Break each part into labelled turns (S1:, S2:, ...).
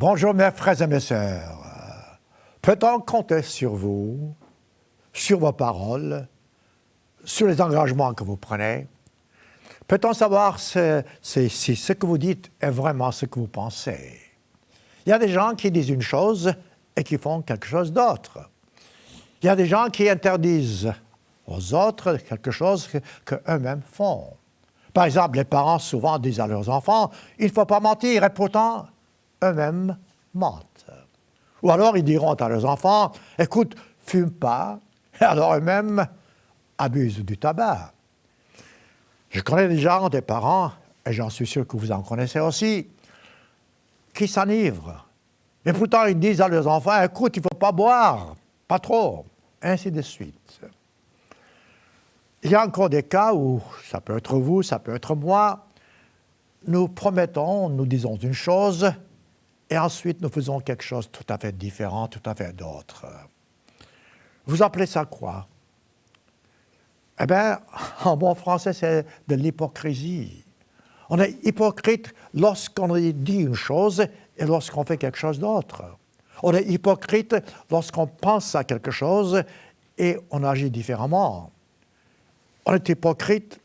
S1: Bonjour mes frères et mes sœurs. Peut-on compter sur vous, sur vos paroles, sur les engagements que vous prenez? Peut-on savoir si ce que vous dites est vraiment ce que vous pensez? Il y a des gens qui disent une chose et qui font quelque chose d'autre. Il y a des gens qui interdisent aux autres quelque chose qu'eux-mêmes font. Par exemple, les parents souvent disent à leurs enfants « il ne faut pas mentir » et pourtant, eux-mêmes mentent. Ou alors ils diront à leurs enfants « écoute, fume pas » et alors eux-mêmes abusent du tabac. Je connais déjà des parents, et j'en suis sûr que vous en connaissez aussi, qui s'enivrent. Et pourtant ils disent à leurs enfants « écoute, il ne faut pas boire, pas trop », ainsi de suite. Il y a encore des cas où, ça peut être vous, ça peut être moi, nous promettons, nous disons une chose, et ensuite nous faisons quelque chose tout à fait différent, tout à fait d'autre. Vous appelez ça quoi? Eh bien, en bon français, c'est de l'hypocrisie. On est hypocrite lorsqu'on dit une chose et lorsqu'on fait quelque chose d'autre. On est hypocrite lorsqu'on pense à quelque chose et on agit différemment. On est hypocrite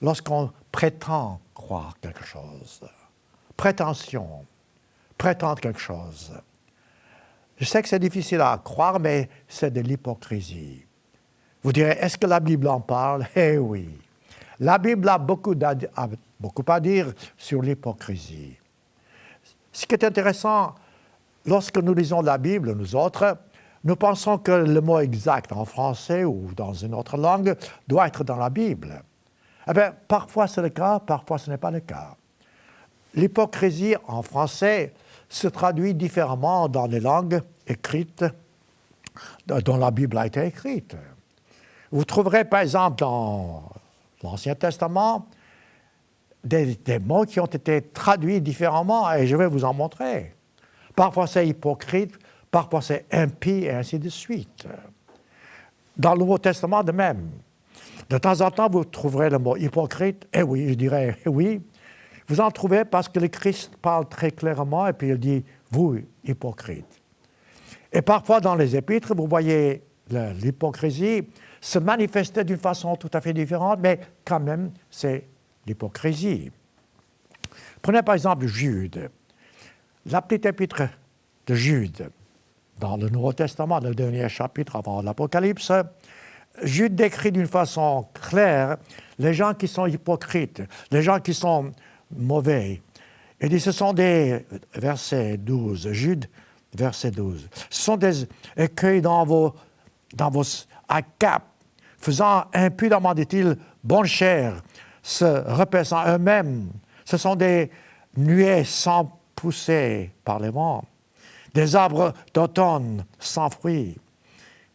S1: lorsqu'on prétend croire quelque chose. Prétention, prétendre quelque chose. Je sais que c'est difficile à croire, mais c'est de l'hypocrisie. Vous direz, est-ce que la Bible en parle? Eh oui. La Bible a beaucoup à dire sur l'hypocrisie. Ce qui est intéressant, lorsque nous lisons la Bible, nous autres, nous pensons que le mot exact en français ou dans une autre langue doit être dans la Bible. Eh bien, parfois c'est le cas, parfois ce n'est pas le cas. L'hypocrisie en français se traduit différemment dans les langues écrites dont la Bible a été écrite. Vous trouverez par exemple dans l'Ancien Testament des mots qui ont été traduits différemment et je vais vous en montrer. Parfois c'est hypocrite, parfois c'est impie et ainsi de suite. Dans le Nouveau Testament de même. De temps en temps, vous trouverez le mot hypocrite. Eh oui, je dirais oui. Vous en trouvez parce que le Christ parle très clairement et puis il dit « vous, hypocrite ». Et parfois dans les épîtres, vous voyez l'hypocrisie se manifester d'une façon tout à fait différente, mais quand même, c'est l'hypocrisie. Prenez par exemple Jude. La petite épître de Jude, dans le Nouveau Testament, le dernier chapitre avant l'Apocalypse, Jude décrit d'une façon claire les gens qui sont hypocrites, les gens qui sont mauvais. Il dit, ce sont des, verset 12, Jude, verset 12, ce sont des écueils dans vos acapes, faisant impudemment, dit-il, bonne chair, se repaissant eux-mêmes. Ce sont des nuées sans pousser par les vents, des arbres d'automne sans fruits,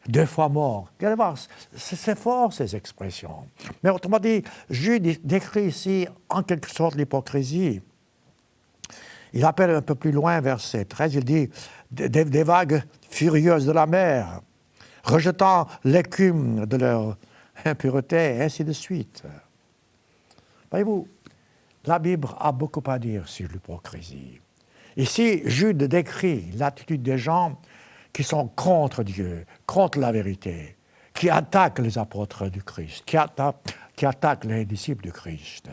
S1: 2 fois morts. Vous allez voir, c'est fort ces expressions. Mais autrement dit, Jude décrit ici en quelque sorte l'hypocrisie. Il appelle un peu plus loin, verset 13, il dit des vagues furieuses de la mer, rejetant l'écume de leur impureté, et ainsi de suite. Voyez-vous, la Bible a beaucoup à dire sur l'hypocrisie. Ici, Jude décrit l'attitude des gens qui sont contre Dieu, contre la vérité, qui attaquent les apôtres du Christ, qui attaquent les disciples du Christ.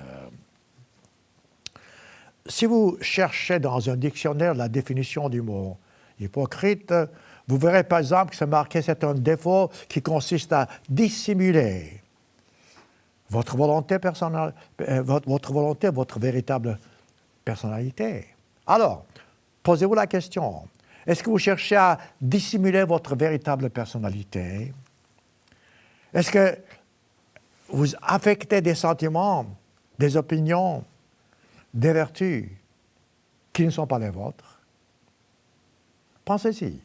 S1: Si vous cherchez dans un dictionnaire la définition du mot hypocrite, vous verrez par exemple que c'est marqué, c'est un défaut qui consiste à dissimuler votre volonté personnelle, votre véritable personnalité. Alors, posez-vous la question, est-ce que vous cherchez à dissimuler votre véritable personnalité? Est-ce que vous affectez des sentiments, des opinions, des vertus qui ne sont pas les vôtres? Pensez-y.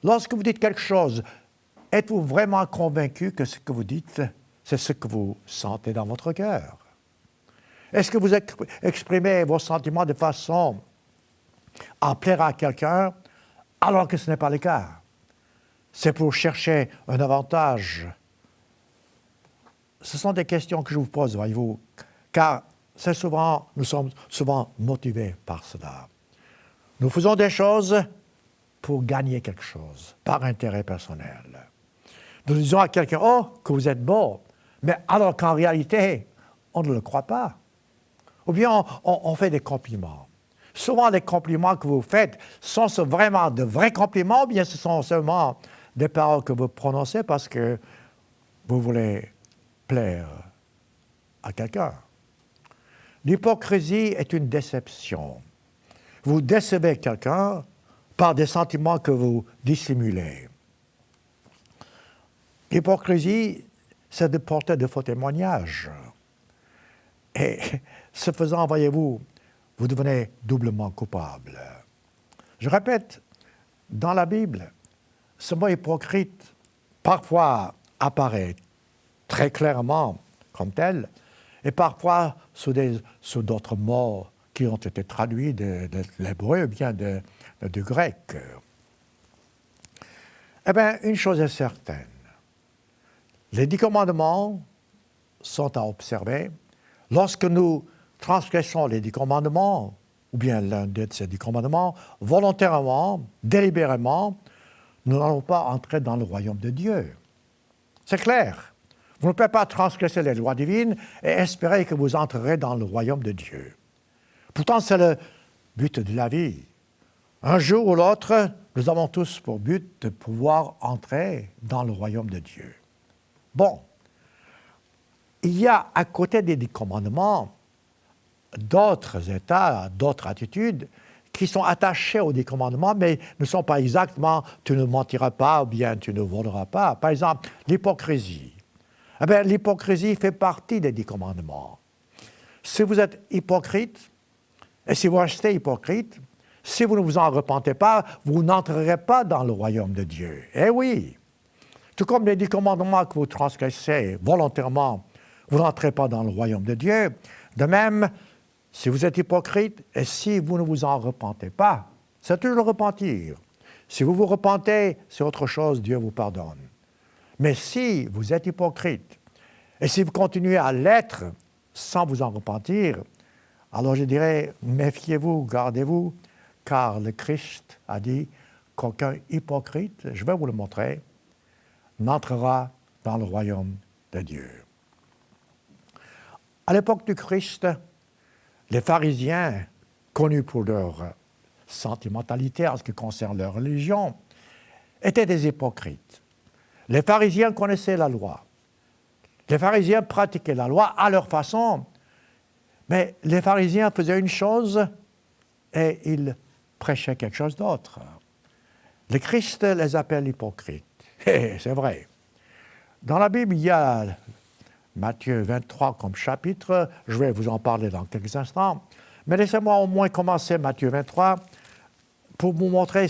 S1: Lorsque vous dites quelque chose, êtes-vous vraiment convaincu que ce que vous dites, c'est ce que vous sentez dans votre cœur? Est-ce que vous exprimez vos sentiments de façon à plaire à quelqu'un alors que ce n'est pas le cas? C'est pour chercher un avantage. Ce sont des questions que je vous pose, voyez-vous, car nous sommes souvent motivés par cela. Nous faisons des choses pour gagner quelque chose, par intérêt personnel. Nous disons à quelqu'un, oh, que vous êtes beau, mais alors qu'en réalité, on ne le croit pas. Ou bien on fait des compliments. Souvent, les compliments que vous faites sont vraiment de vrais compliments, ou bien ce sont seulement des paroles que vous prononcez parce que vous voulez plaire à quelqu'un. L'hypocrisie est une déception. Vous décevez quelqu'un par des sentiments que vous dissimulez. L'hypocrisie, c'est de porter de faux témoignages. Et ce faisant, voyez-vous, vous devenez doublement coupable. Je répète, dans la Bible, ce mot hypocrite parfois apparaît très clairement comme tel, et parfois sous d'autres mots qui ont été traduits de l'hébreu ou bien du grec. Eh bien, une chose est certaine, les 10 commandements sont à observer. Lorsque nous transgressons les 10 commandements, ou bien l'un de ces 10 commandements, volontairement, délibérément, nous n'allons pas entrer dans le royaume de Dieu. C'est clair. Vous ne pouvez pas transgresser les lois divines et espérer que vous entrerez dans le royaume de Dieu. Pourtant, c'est le but de la vie. Un jour ou l'autre, nous avons tous pour but de pouvoir entrer dans le royaume de Dieu. Bon, il y a à côté des 10 commandements d'autres états, d'autres attitudes qui sont attachées aux 10 commandements, mais ne sont pas exactement « tu ne mentiras pas » ou bien « tu ne voleras pas ». Par exemple, l'hypocrisie. Eh bien, l'hypocrisie fait partie des 10 commandements. Si vous êtes hypocrite, et si vous restez hypocrite, si vous ne vous en repentez pas, vous n'entrerez pas dans le royaume de Dieu. Eh oui! Tout comme les 10 commandements que vous transgressez volontairement, vous n'entrez pas dans le royaume de Dieu. De même, si vous êtes hypocrite et si vous ne vous en repentez pas, c'est toujours le repentir. Si vous vous repentez, c'est autre chose, Dieu vous pardonne. Mais si vous êtes hypocrite et si vous continuez à l'être sans vous en repentir, alors je dirais, méfiez-vous, gardez-vous, car le Christ a dit qu'aucun hypocrite, je vais vous le montrer, n'entrera dans le royaume de Dieu. À l'époque du Christ, les pharisiens, connus pour leur sentimentalité en ce qui concerne leur religion, étaient des hypocrites. Les pharisiens connaissaient la loi. Les pharisiens pratiquaient la loi à leur façon, mais les pharisiens faisaient une chose et ils prêchaient quelque chose d'autre. Le Christ les appelle hypocrites. Et c'est vrai. Dans la Bible, il y a Matthieu 23 comme chapitre. Je vais vous en parler dans quelques instants. Mais laissez-moi au moins commencer Matthieu 23 pour vous montrer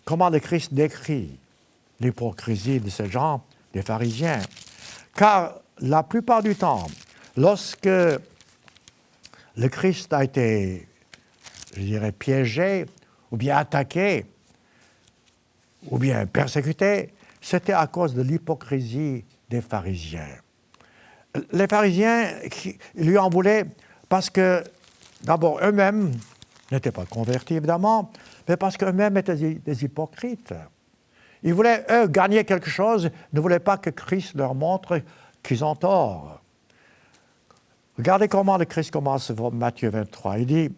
S1: comment le Christ décrit l'hypocrisie de ces gens, des pharisiens. Car la plupart du temps, lorsque le Christ a été, je dirais, piégé, ou bien attaqué, ou bien persécuté, c'était à cause de l'hypocrisie des pharisiens. Les pharisiens lui en voulaient parce que, d'abord, eux-mêmes n'étaient pas convertis, évidemment, mais parce qu'eux-mêmes étaient des hypocrites. Ils voulaient, eux, gagner quelque chose, ne voulaient pas que Christ leur montre qu'ils ont tort. Regardez comment le Christ commence Matthieu 23. Il dit,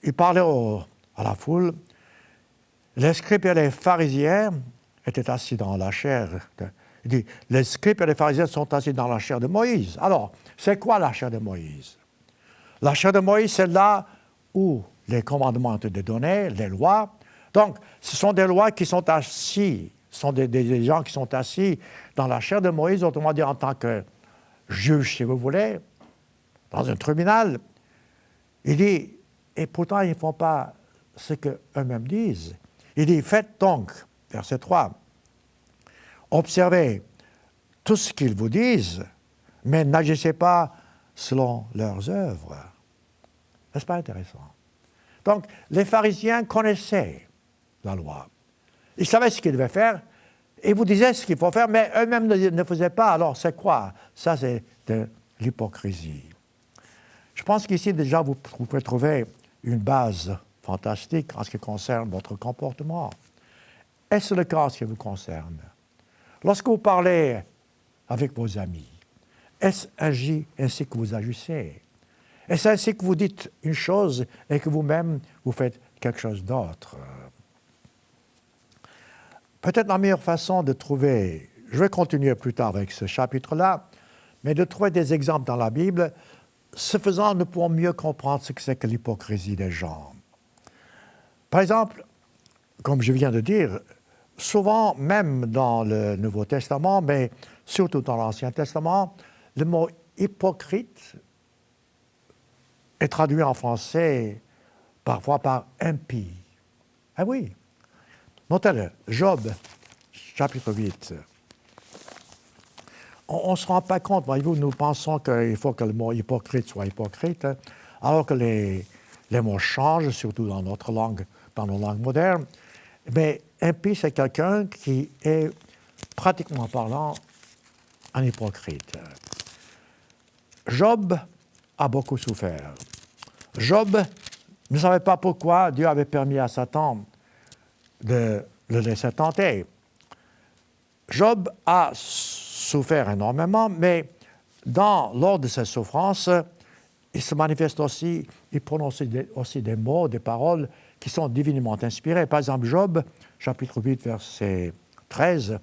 S1: il parlait à la foule, les scribes et les pharisiens étaient assis dans la chair. Il dit, les scribes et les pharisiens sont assis dans la chair de Moïse. Alors, c'est quoi la chair de Moïse? La chair de Moïse, c'est là où les commandements ont été donnés, les lois. Donc, ce sont des lois qui sont assis, ce sont des gens qui sont assis dans la chair de Moïse, autrement dit en tant que juge, si vous voulez, dans un tribunal. Il dit, et pourtant ils ne font pas ce qu'eux-mêmes disent. Il dit, faites donc, verset 3, observez tout ce qu'ils vous disent, mais n'agissez pas selon leurs œuvres. N'est-ce pas intéressant? Donc, les pharisiens connaissaient la loi. Ils savaient ce qu'ils devaient faire, ils vous disaient ce qu'il faut faire, mais eux-mêmes ne faisaient pas. Alors, c'est quoi? Ça, c'est de l'hypocrisie. Je pense qu'ici, déjà, vous pouvez trouver une base fantastique en ce qui concerne votre comportement. Est-ce le cas en ce qui vous concerne? Lorsque vous parlez avec vos amis, est-ce ainsi que vous agissez? Est-ce ainsi que vous dites une chose et que vous-même, vous faites quelque chose d'autre? Peut-être la meilleure façon de trouver, je vais continuer plus tard avec ce chapitre-là, mais de trouver des exemples dans la Bible. Ce faisant, nous pourrons mieux comprendre ce que c'est que l'hypocrisie des gens. Par exemple, comme je viens de dire, souvent, même dans le Nouveau Testament, mais surtout dans l'Ancien Testament, le mot hypocrite est traduit en français parfois par impie. Ah oui, notez-le, Job, chapitre 8. On ne se rend pas compte, voyez-vous, nous pensons qu'il faut que le mot hypocrite soit hypocrite, alors que les mots changent, surtout dans notre langue, dans nos langues modernes. Mais impie, c'est quelqu'un qui est, pratiquement parlant, un hypocrite. Job a beaucoup souffert. Job ne savait pas pourquoi Dieu avait permis à Satan de le laisser tenter. Job a souffert énormément, mais lors de ses souffrances, il se manifeste aussi, il prononce aussi des mots, des paroles qui sont divinement inspirées. Par exemple, Job, chapitre 8, verset 13.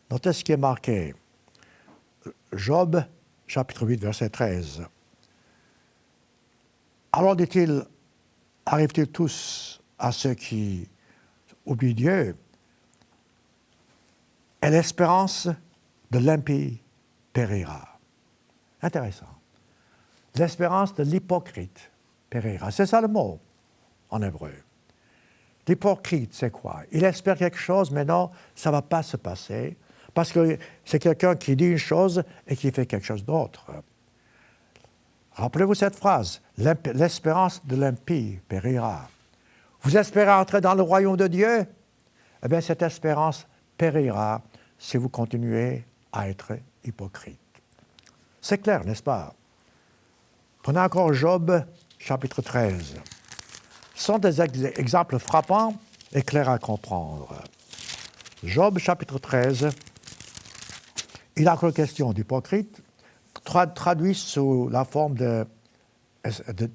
S1: Notez ce qui est marqué. Job, chapitre 8, verset 13. Alors, dit-il, arrive-t-il tous à ceux qui oublient Dieu? Et l'espérance de l'impie périra. Intéressant. L'espérance de l'hypocrite périra. C'est ça le mot en hébreu. L'hypocrite, c'est quoi? Il espère quelque chose, mais non, ça ne va pas se passer, parce que c'est quelqu'un qui dit une chose et qui fait quelque chose d'autre. Rappelez-vous cette phrase, l'espérance de l'impie périra. Vous espérez entrer dans le royaume de Dieu? Eh bien, cette espérance périra si vous continuez à être hypocrite. C'est clair, n'est-ce pas? Prenez encore Job, chapitre 13. Ce sont des exemples frappants et clairs à comprendre. Job, chapitre 13, il a encore question d'hypocrite, traduit sous la forme de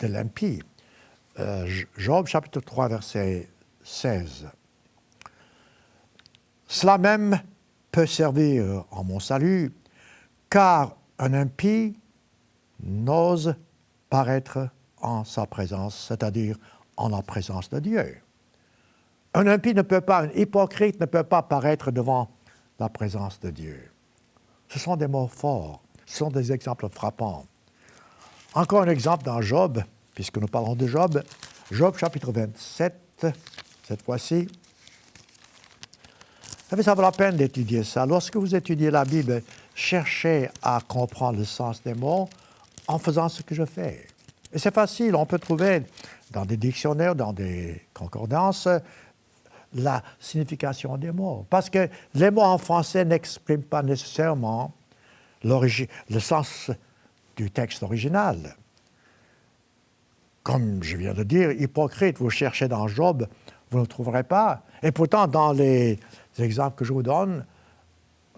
S1: l'impie. Job, chapitre 3, verset 16. Cela même peut servir en mon salut, car un impie n'ose paraître en sa présence, c'est-à-dire en la présence de Dieu. Un impie ne peut pas, un hypocrite ne peut pas paraître devant la présence de Dieu. Ce sont des mots forts, ce sont des exemples frappants. Encore un exemple dans Job, puisque nous parlons de Job, Job chapitre 27, cette fois-ci. Ça vaut la peine d'étudier ça. Lorsque vous étudiez la Bible, cherchez à comprendre le sens des mots en faisant ce que je fais. Et c'est facile, on peut trouver dans des dictionnaires, dans des concordances, la signification des mots. Parce que les mots en français n'expriment pas nécessairement le sens du texte original. Comme je viens de dire, hypocrite, vous cherchez dans Job, vous ne le trouverez pas. Et pourtant, dans les exemples que je vous donne,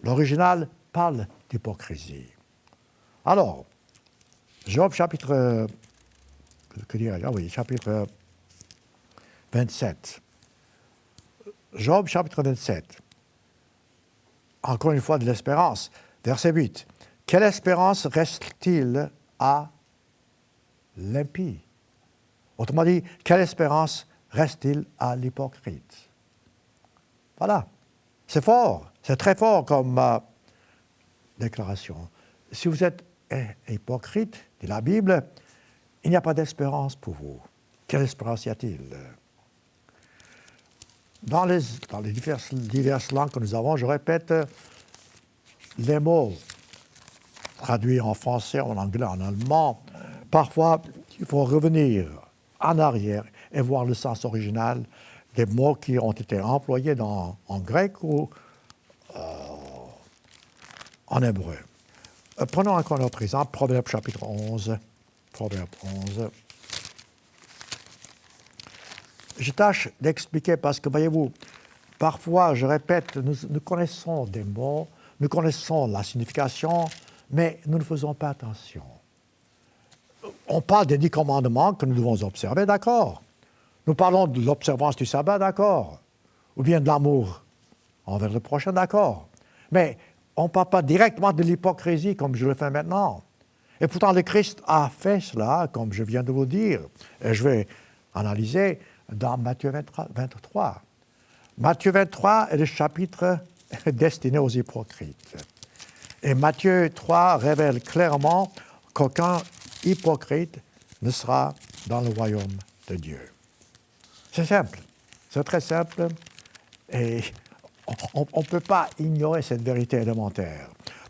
S1: l'original parle d'hypocrisie. Alors, Job chapitre, chapitre 27. Job chapitre 27. Encore une fois de l'espérance. Verset 8. Quelle espérance reste-t-il à l'impie? Autrement dit, quelle espérance reste-t-il à l'hypocrite? Voilà. C'est fort. C'est très fort comme déclaration. Si vous êtes hypocrite, dit la Bible, il n'y a pas d'espérance pour vous. Quelle espérance y a-t-il? Dans les diverses langues que nous avons, je répète, les mots traduits en français, en anglais, en allemand, parfois, il faut revenir en arrière et voir le sens original des mots qui ont été employés en grec ou en hébreu. Prenons encore un autre exemple, Proverbe chapitre 11. Proverbe 11. Je tâche d'expliquer parce que, voyez-vous, parfois, je répète, nous connaissons des mots, nous connaissons la signification, mais nous ne faisons pas attention. On parle des 10 commandements que nous devons observer, d'accord. Nous parlons de l'observance du sabbat, d'accord. Ou bien de l'amour envers le prochain, d'accord. Mais on ne parle pas directement de l'hypocrisie comme je le fais maintenant. Et pourtant, le Christ a fait cela, comme je viens de vous dire. Et je vais analyser dans Matthieu 23. Matthieu 23 est le chapitre destiné aux hypocrites. Et Matthieu 3 révèle clairement qu'aucun hypocrite ne sera dans le royaume de Dieu. C'est simple, c'est très simple, et on ne peut pas ignorer cette vérité élémentaire.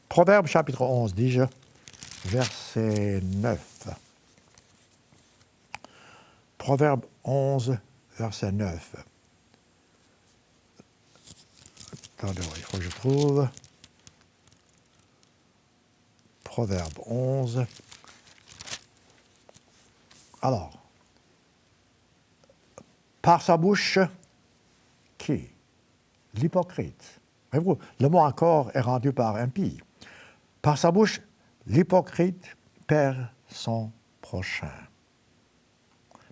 S1: Proverbe chapitre 11, dis-je, verset 9. Proverbe 11, verset 9. Attendez, il faut que je trouve. Proverbe 11. Alors, par sa bouche, qui? L'hypocrite. Voyez-vous, le mot encore est rendu par impie. Par sa bouche, l'hypocrite perd son prochain.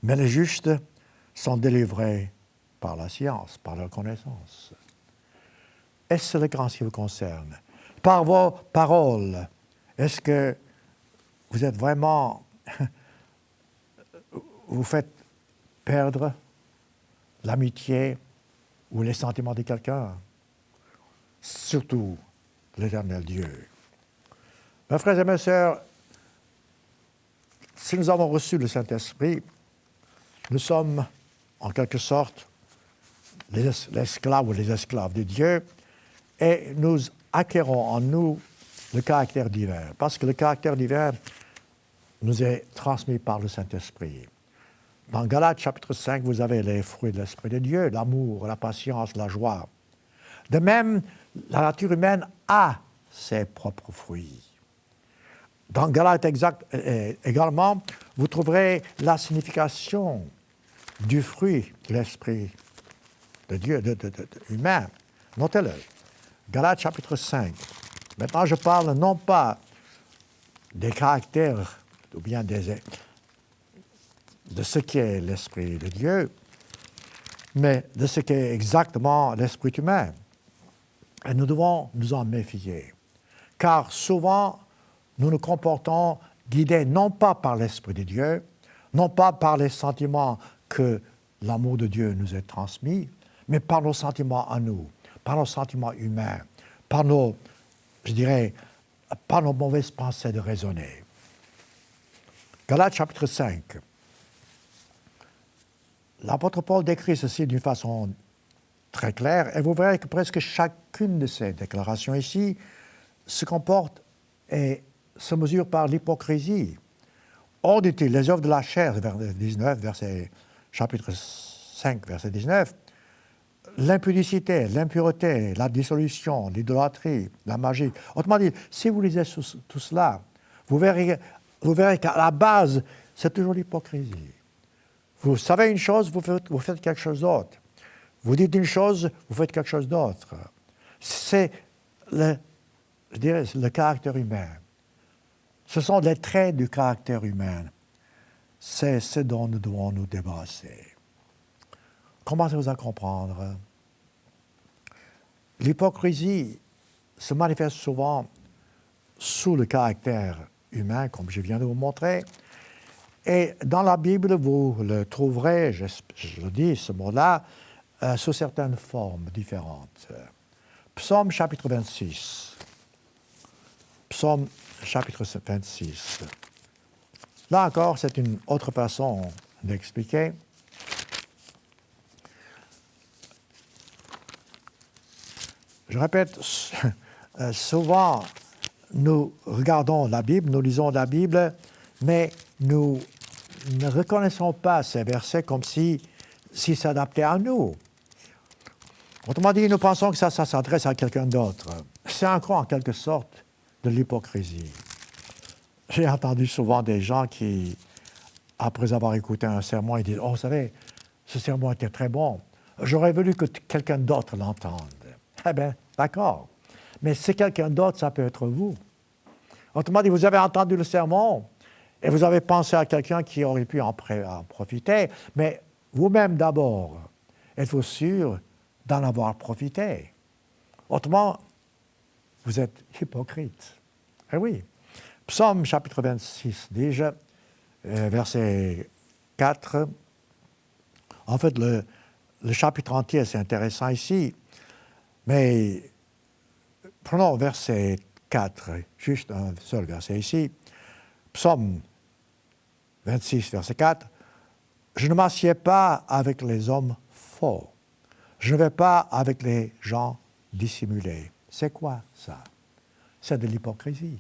S1: Mais les justes sont délivrés par la science, par leur connaissance. Est-ce le grand qui vous concerne? Par vos paroles, est-ce que vous êtes vraiment... vous faites perdre l'amitié ou les sentiments de quelqu'un? Surtout l'Éternel Dieu. Mes frères et mes sœurs, si nous avons reçu le Saint-Esprit, nous sommes en quelque sorte l'esclave ou les esclaves de Dieu et nous acquérons en nous le caractère divin, parce que le caractère divin nous est transmis par le Saint-Esprit. Dans Galates chapitre 5, vous avez les fruits de l'Esprit de Dieu, l'amour, la patience, la joie. De même, la nature humaine a ses propres fruits. Dans Galates également, vous trouverez la signification du fruit de l'Esprit de Dieu, humain. Notez-le. Galates chapitre 5. Maintenant, je parle non pas des caractères ou bien de ce qu'est l'Esprit de Dieu, mais de ce qu'est exactement l'esprit humain. Et nous devons nous en méfier, car souvent, nous nous comportons guidés non pas par l'Esprit de Dieu, non pas par les sentiments que l'amour de Dieu nous est transmis, mais par nos sentiments à nous, par nos sentiments humains, par nos, je dirais, par nos mauvaises pensées de raisonner. Galates chapitre 5. L'apôtre Paul décrit ceci d'une façon très claire, et vous verrez que presque chacune de ces déclarations ici se comporte et se mesure par l'hypocrisie. Hors d'étude, les œuvres de la chair, chapitre 5, verset 19, l'impudicité, l'impureté, la dissolution, l'idolâtrie, la magie. Autrement dit, si vous lisez tout cela, vous verrez qu'à la base, c'est toujours l'hypocrisie. Vous savez une chose, vous faites quelque chose d'autre. Vous dites une chose, vous faites quelque chose d'autre. C'est le caractère humain. Ce sont les traits du caractère humain. C'est ce dont nous devons nous débarrasser. Commencez-vous à comprendre. L'hypocrisie se manifeste souvent sous le caractère humain, comme je viens de vous montrer. Et dans la Bible, vous le trouverez, je le dis, ce mot-là, sous certaines formes différentes. Psaume chapitre 26. Psaume chapitre 26. Là encore, c'est une autre façon d'expliquer. Je répète, souvent, nous regardons la Bible, nous lisons la Bible, mais nous ne reconnaissons pas ces versets comme s'ils s'adaptaient à nous. Autrement dit, nous pensons que ça s'adresse à quelqu'un d'autre. C'est encore en quelque sorte de l'hypocrisie. J'ai entendu souvent des gens qui, après avoir écouté un sermon, ils disent « Oh, vous savez, ce sermon était très bon. J'aurais voulu que quelqu'un d'autre l'entende. » Eh bien, d'accord. Mais si quelqu'un d'autre, ça peut être vous. Autrement dit, vous avez entendu le sermon et vous avez pensé à quelqu'un qui aurait pu en profiter, mais vous-même d'abord, êtes-vous sûr d'en avoir profité? Autrement, vous êtes hypocrite. Eh oui. Psaume chapitre 26, déjà, verset 4. En fait, le chapitre entier, c'est intéressant ici, mais prenons verset 4, juste un seul verset ici. Psaume 26, verset 4. « Je ne m'assieds pas avec les hommes faux. Je ne vais pas avec les gens dissimulés. » C'est quoi ça? C'est de l'hypocrisie.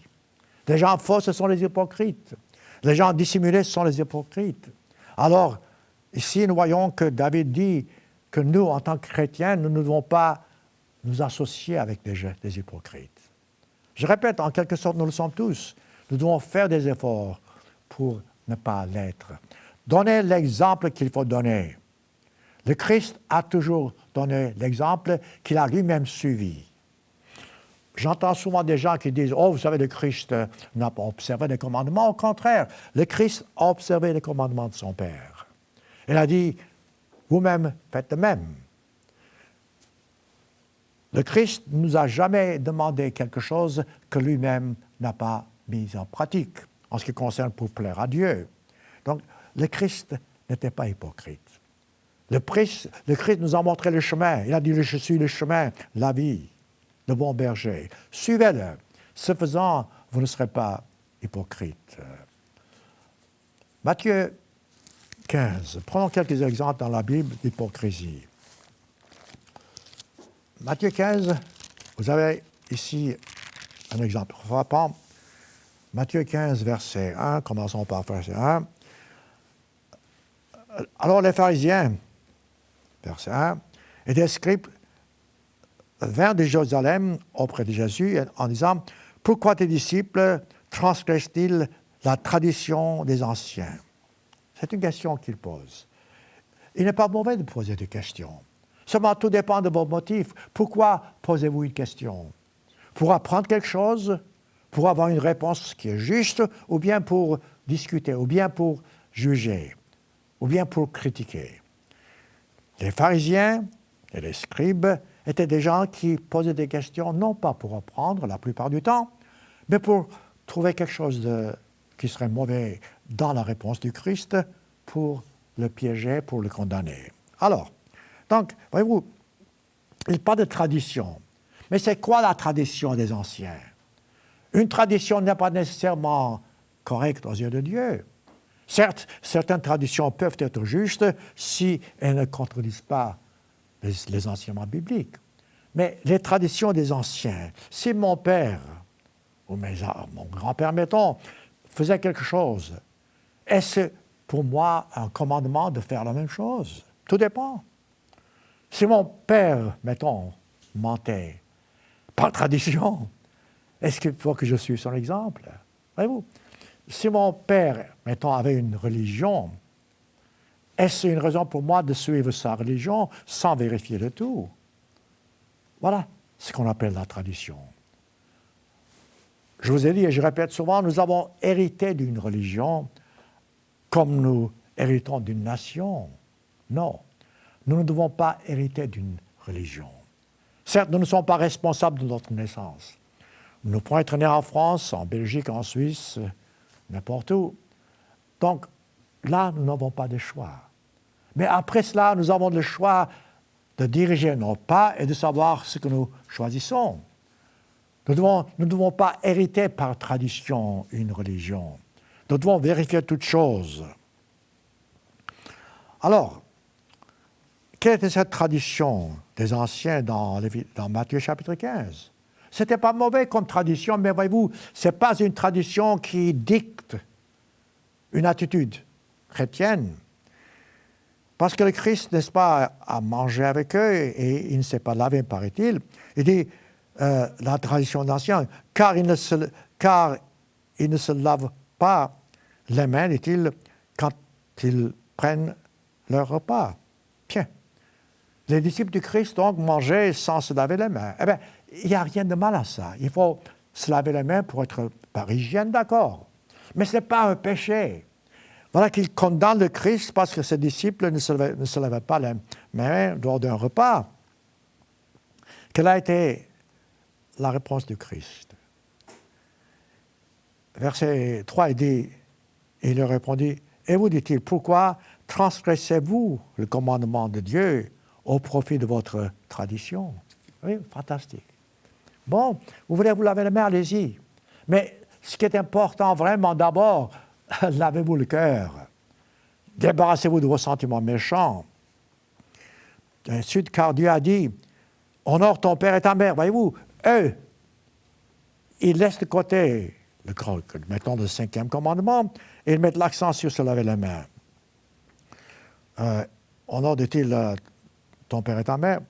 S1: Les gens faux, ce sont les hypocrites. Les gens dissimulés, ce sont les hypocrites. Alors, ici, nous voyons que David dit que nous, en tant que chrétiens, nous ne devons pas nous associer avec des hypocrites. Je répète, en quelque sorte, nous le sommes tous. Nous devons faire des efforts pour ne pas l'être. Donnez l'exemple qu'il faut donner. Le Christ a toujours donné l'exemple qu'il a lui-même suivi. J'entends souvent des gens qui disent « Oh, vous savez, le Christ n'a pas observé les commandements. » Au contraire, le Christ a observé les commandements de son Père. Il a dit « Vous-même, faites de même. » Le Christ ne nous a jamais demandé quelque chose que lui-même n'a pas mis en pratique, en ce qui concerne pour plaire à Dieu. Donc, le Christ n'était pas hypocrite. Le Christ nous a montré le chemin. Il a dit « Je suis le chemin, la vie. » Le bon berger. Suivez-le. Ce faisant, vous ne serez pas hypocrite. Matthieu 15. Prenons quelques exemples dans la Bible d'hypocrisie. Matthieu 15, vous avez ici un exemple frappant. Matthieu 15, verset 1. Commençons par verset 1. Alors les pharisiens, verset 1, et des scribes vinrent de Jérusalem auprès de Jésus en disant « Pourquoi tes disciples transgressent-ils la tradition des anciens ?» C'est une question qu'il pose. Il n'est pas mauvais de poser des questions. Seulement, tout dépend de vos motifs. Pourquoi posez-vous une question? Pour apprendre quelque chose? Pour avoir une réponse qui est juste? Ou bien pour discuter? Ou bien pour juger? Ou bien pour critiquer? Les pharisiens et les scribes étaient des gens qui posaient des questions, non pas pour apprendre la plupart du temps, mais pour trouver quelque chose qui serait mauvais dans la réponse du Christ pour le piéger, pour le condamner. Alors, donc, voyez-vous, il parle de tradition. Mais c'est quoi la tradition des anciens? Une tradition n'est pas nécessairement correcte aux yeux de Dieu. Certes, certaines traditions peuvent être justes si elles ne contredisent pas les enseignements bibliques. Mais les traditions des anciens, si mon père, ou mon grand-père, mettons, faisait quelque chose, est-ce pour moi un commandement de faire la même chose? Tout dépend. Si mon père, mettons, mentait, par tradition, est-ce qu'il faut que je suive son exemple? Voyez-vous, si mon père, mettons, avait une religion, est-ce une raison pour moi de suivre sa religion sans vérifier le tout? Voilà ce qu'on appelle la tradition. Je vous ai dit et je répète souvent, nous avons hérité d'une religion comme nous héritons d'une nation. Non, nous ne devons pas hériter d'une religion. Certes, nous ne sommes pas responsables de notre naissance. Nous pouvons être nés en France, en Belgique, en Suisse, n'importe où. Donc, là, nous n'avons pas de choix. Mais après cela, nous avons le choix de diriger nos pas et de savoir ce que nous choisissons. Nous ne devons pas hériter par tradition une religion. Nous devons vérifier toutes choses. Alors, quelle était cette tradition des anciens dans Matthieu chapitre 15? Ce n'était pas mauvais comme tradition, mais voyez-vous, ce n'est pas une tradition qui dicte une attitude chrétienne. Parce que le Christ, n'est-ce pas, a mangé avec eux et il ne s'est pas lavé, paraît-il. Il dit, la tradition d'anciens, car ils ne se lavent pas les mains, dit-il, quand ils prennent leur repas. Tiens, les disciples du Christ donc mangeaient sans se laver les mains. Eh bien, il n'y a rien de mal à ça. Il faut se laver les mains pour être par hygiène, d'accord. Mais ce n'est pas un péché. Voilà qu'il condamne le Christ parce que ses disciples ne se lavaient pas les mains lors d'un repas. Quelle a été la réponse du Christ? Verset 3, il leur répondit, « Et vous, dit-il, pourquoi transgressez-vous le commandement de Dieu au profit de votre tradition? » Oui, fantastique. Bon, vous voulez vous laver les mains, allez-y. Mais ce qui est important vraiment d'abord, lavez-vous le cœur. Débarrassez-vous de vos sentiments méchants. Ensuite, car Dieu a dit, « Honore ton père et ta mère. » Voyez-vous, eux, ils laissent de côté mettons le 5e commandement et ils mettent l'accent sur se laver les mains. Honore, dit-il, ton père et ta mère.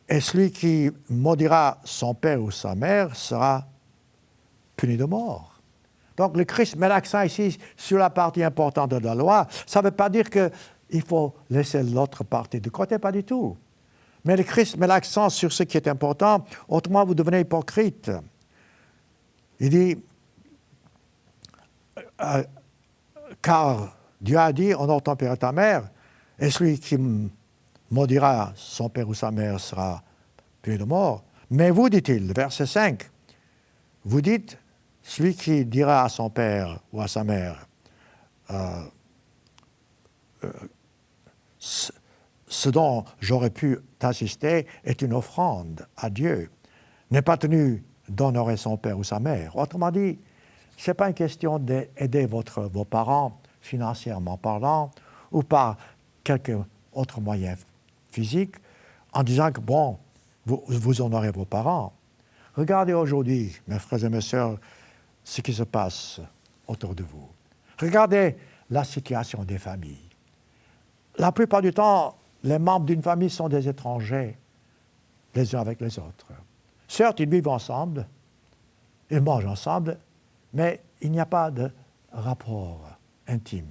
S1: Et celui qui maudira son père ou sa mère sera puni de mort. Donc le Christ met l'accent ici sur la partie importante de la loi. Ça ne veut pas dire qu'il faut laisser l'autre partie de côté, pas du tout. Mais le Christ met l'accent sur ce qui est important, autrement vous devenez hypocrite. Il dit, car Dieu a dit, honore ton père et ta mère, et celui qui maudira son père ou sa mère sera puni de mort. Mais vous, dit-il, verset 5, vous dites, celui qui dira à son père ou à sa mère, ce dont j'aurais pu t'assister est une offrande à Dieu, n'est pas tenu d'honorer son père ou sa mère. Autrement dit, ce n'est pas une question d'aider vos parents financièrement parlant ou par quelque autre moyen physique en disant que, bon, vous honorez vos parents. Regardez aujourd'hui, mes frères et mes sœurs, ce qui se passe autour de vous. Regardez la situation des familles. La plupart du temps, les membres d'une famille sont des étrangers, les uns avec les autres. Certes, ils vivent ensemble, ils mangent ensemble, mais il n'y a pas de rapport intime.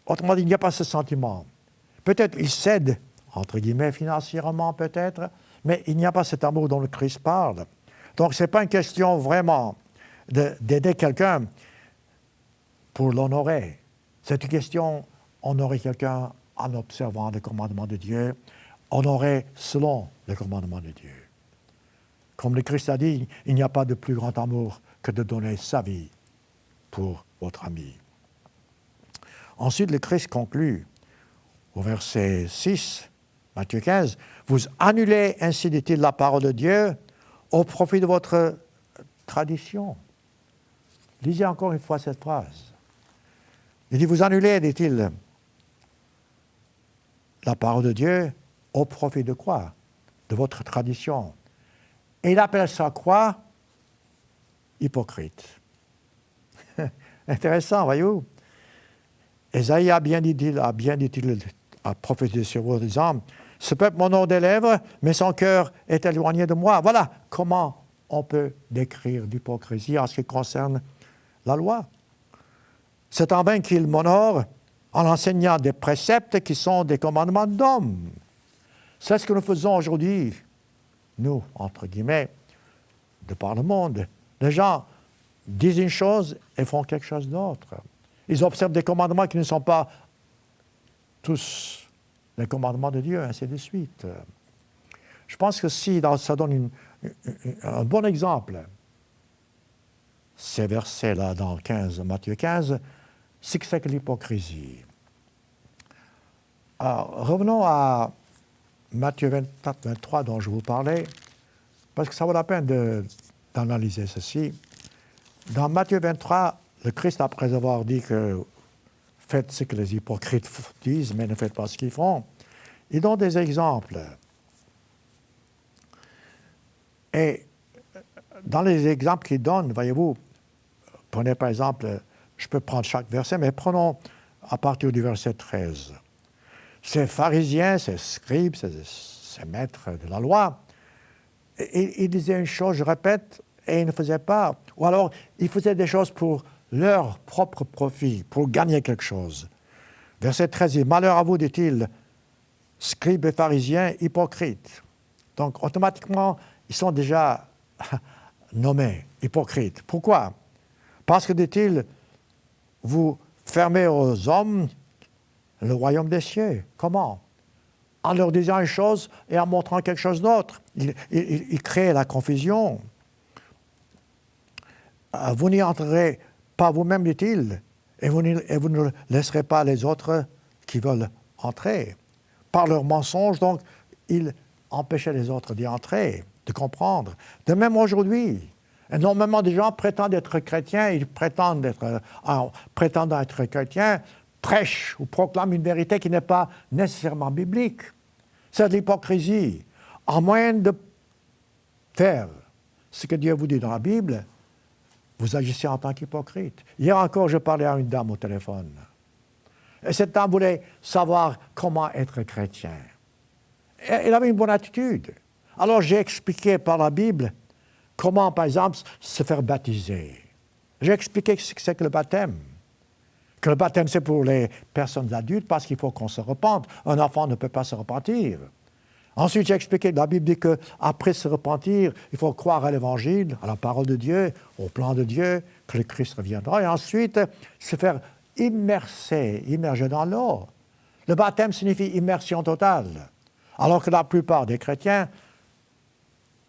S1: Autrement dit, il n'y a pas ce sentiment. Peut-être ils cèdent, entre guillemets, financièrement peut-être, mais il n'y a pas cet amour dont le Christ parle. Donc, ce n'est pas une question vraiment d'aider quelqu'un pour l'honorer. C'est une question honorer quelqu'un en observant les commandements de Dieu, honorer selon les commandements de Dieu. Comme le Christ a dit, il n'y a pas de plus grand amour que de donner sa vie pour votre ami. Ensuite, le Christ conclut au verset 6, Matthieu 15, « Vous annulez ainsi, dit-il, la parole de Dieu au profit de votre tradition. » Lisez encore une fois cette phrase. Il dit, vous annulez, dit-il, la parole de Dieu au profit de quoi? De votre tradition. Et il appelle ça quoi? Hypocrite. Intéressant, voyez-vous. Ésaïe a bien dit-il, a prophétisé sur vous en disant, ce peuple m'honore des lèvres, mais son cœur est éloigné de moi. Voilà comment on peut décrire l'hypocrisie en ce qui concerne la loi. C'est en vain qu'il m'honore en enseignant des préceptes qui sont des commandements d'hommes. C'est ce que nous faisons aujourd'hui, nous, entre guillemets, de par le monde. Les gens disent une chose et font quelque chose d'autre. Ils observent des commandements qui ne sont pas tous les commandements de Dieu, ainsi de suite. Je pense que si ça donne un bon exemple, ces versets-là dans Matthieu 15, c'est que c'est que l'hypocrisie. Alors, revenons à Matthieu 24, 23 dont je vous parlais, parce que ça vaut la peine d'analyser ceci. Dans Matthieu 23, le Christ, après avoir dit que faites ce que les hypocrites disent, mais ne faites pas ce qu'ils font, il donne des exemples. Et dans les exemples qu'il donne, voyez-vous, prenez par exemple, je peux prendre chaque verset, mais prenons à partir du verset 13. Ces pharisiens, ces scribes, ces maîtres de la loi, ils disaient une chose, je répète, et ils ne faisaient pas. Ou alors, ils faisaient des choses pour leur propre profit, pour gagner quelque chose. Verset 13, « Malheur à vous, dit-il, scribes et pharisiens hypocrites. » Donc, automatiquement, ils sont déjà nommés hypocrites. Pourquoi? Parce que, dit-il, vous fermez aux hommes le royaume des cieux. Comment? En leur disant une chose et en montrant quelque chose d'autre. Il crée la confusion. Vous n'y entrerez pas vous-même, dit-il, et vous ne laisserez pas les autres qui veulent entrer. Par leurs mensonges, donc, ils empêchaient les autres d'y entrer, de comprendre. De même aujourd'hui, énormément de gens prétendent être chrétiens, ils prétendent prétendant être chrétiens, prêchent ou proclament une vérité qui n'est pas nécessairement biblique. C'est de l'hypocrisie. En moyen de faire ce que Dieu vous dit dans la Bible, vous agissez en tant qu'hypocrite. Hier encore, je parlais à une dame au téléphone. Et cette dame voulait savoir comment être chrétien. Et elle avait une bonne attitude. Alors j'ai expliqué par la Bible comment, par exemple, se faire baptiser. J'ai expliqué ce que c'est que le baptême. Que le baptême, c'est pour les personnes adultes parce qu'il faut qu'on se repente. Un enfant ne peut pas se repentir. Ensuite, j'ai expliqué que la Bible dit qu'après se repentir, il faut croire à l'Évangile, à la parole de Dieu, au plan de Dieu, que le Christ reviendra. Et ensuite, se faire immerger dans l'eau. Le baptême signifie immersion totale. Alors que la plupart des chrétiens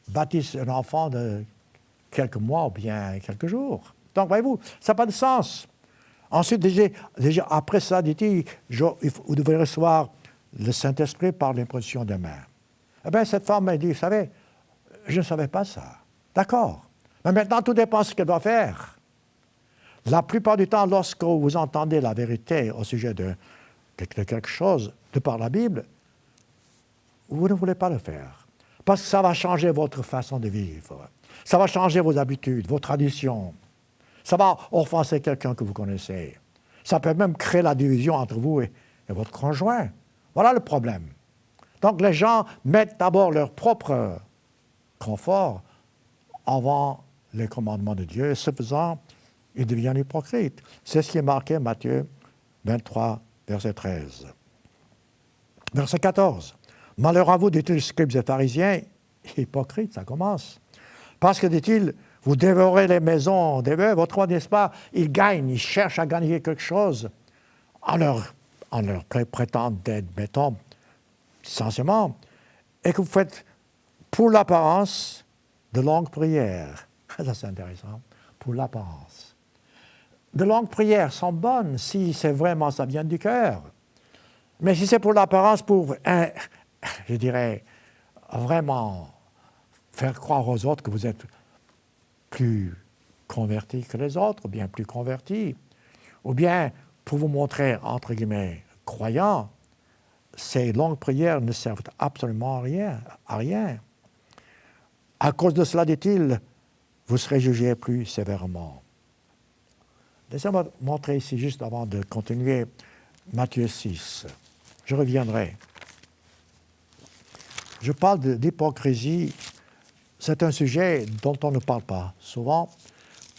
S1: baptisent un enfant de quelques mois ou bien quelques jours. Donc, voyez-vous, ça n'a pas de sens. Ensuite, déjà après ça, dit-il, vous devez recevoir le Saint-Esprit par l'imposition des mains. Eh bien, cette femme m'a dit, vous savez, je ne savais pas ça. D'accord. Mais maintenant, tout dépend de ce qu'elle doit faire. La plupart du temps, lorsque vous entendez la vérité au sujet de quelque chose, de par la Bible, vous ne voulez pas le faire. Parce que ça va changer votre façon de vivre. Ça va changer vos habitudes, vos traditions. Ça va offenser quelqu'un que vous connaissez. Ça peut même créer la division entre vous et votre conjoint. Voilà le problème. Donc les gens mettent d'abord leur propre confort avant les commandements de Dieu. Et ce faisant, ils deviennent hypocrites. C'est ce qui est marqué Matthieu 23, verset 13. Verset 14. « Malheur à vous, dit-il, scribes et pharisiens, hypocrites, ça commence. Parce que, dit-il, vous dévorez les maisons des veuves, autrement, n'est-ce pas, ils gagnent, ils cherchent à gagner quelque chose en leur prétendant d'être, mettons, essentiellement, et que vous faites, pour l'apparence, de longues prières. » Ça, c'est intéressant. Pour l'apparence. De longues prières sont bonnes si c'est vraiment, ça vient du cœur. Mais si c'est pour l'apparence, pour, je dirais, vraiment faire croire aux autres que vous êtes plus convertis que les autres, ou bien plus convertis, ou bien pour vous montrer, entre guillemets, croyants, ces longues prières ne servent absolument à rien. À cause de cela, dit-il, vous serez jugés plus sévèrement. Laissez-moi montrer ici, juste avant de continuer, Matthieu 6. Je reviendrai. Je parle d'hypocrisie. C'est un sujet dont on ne parle pas souvent,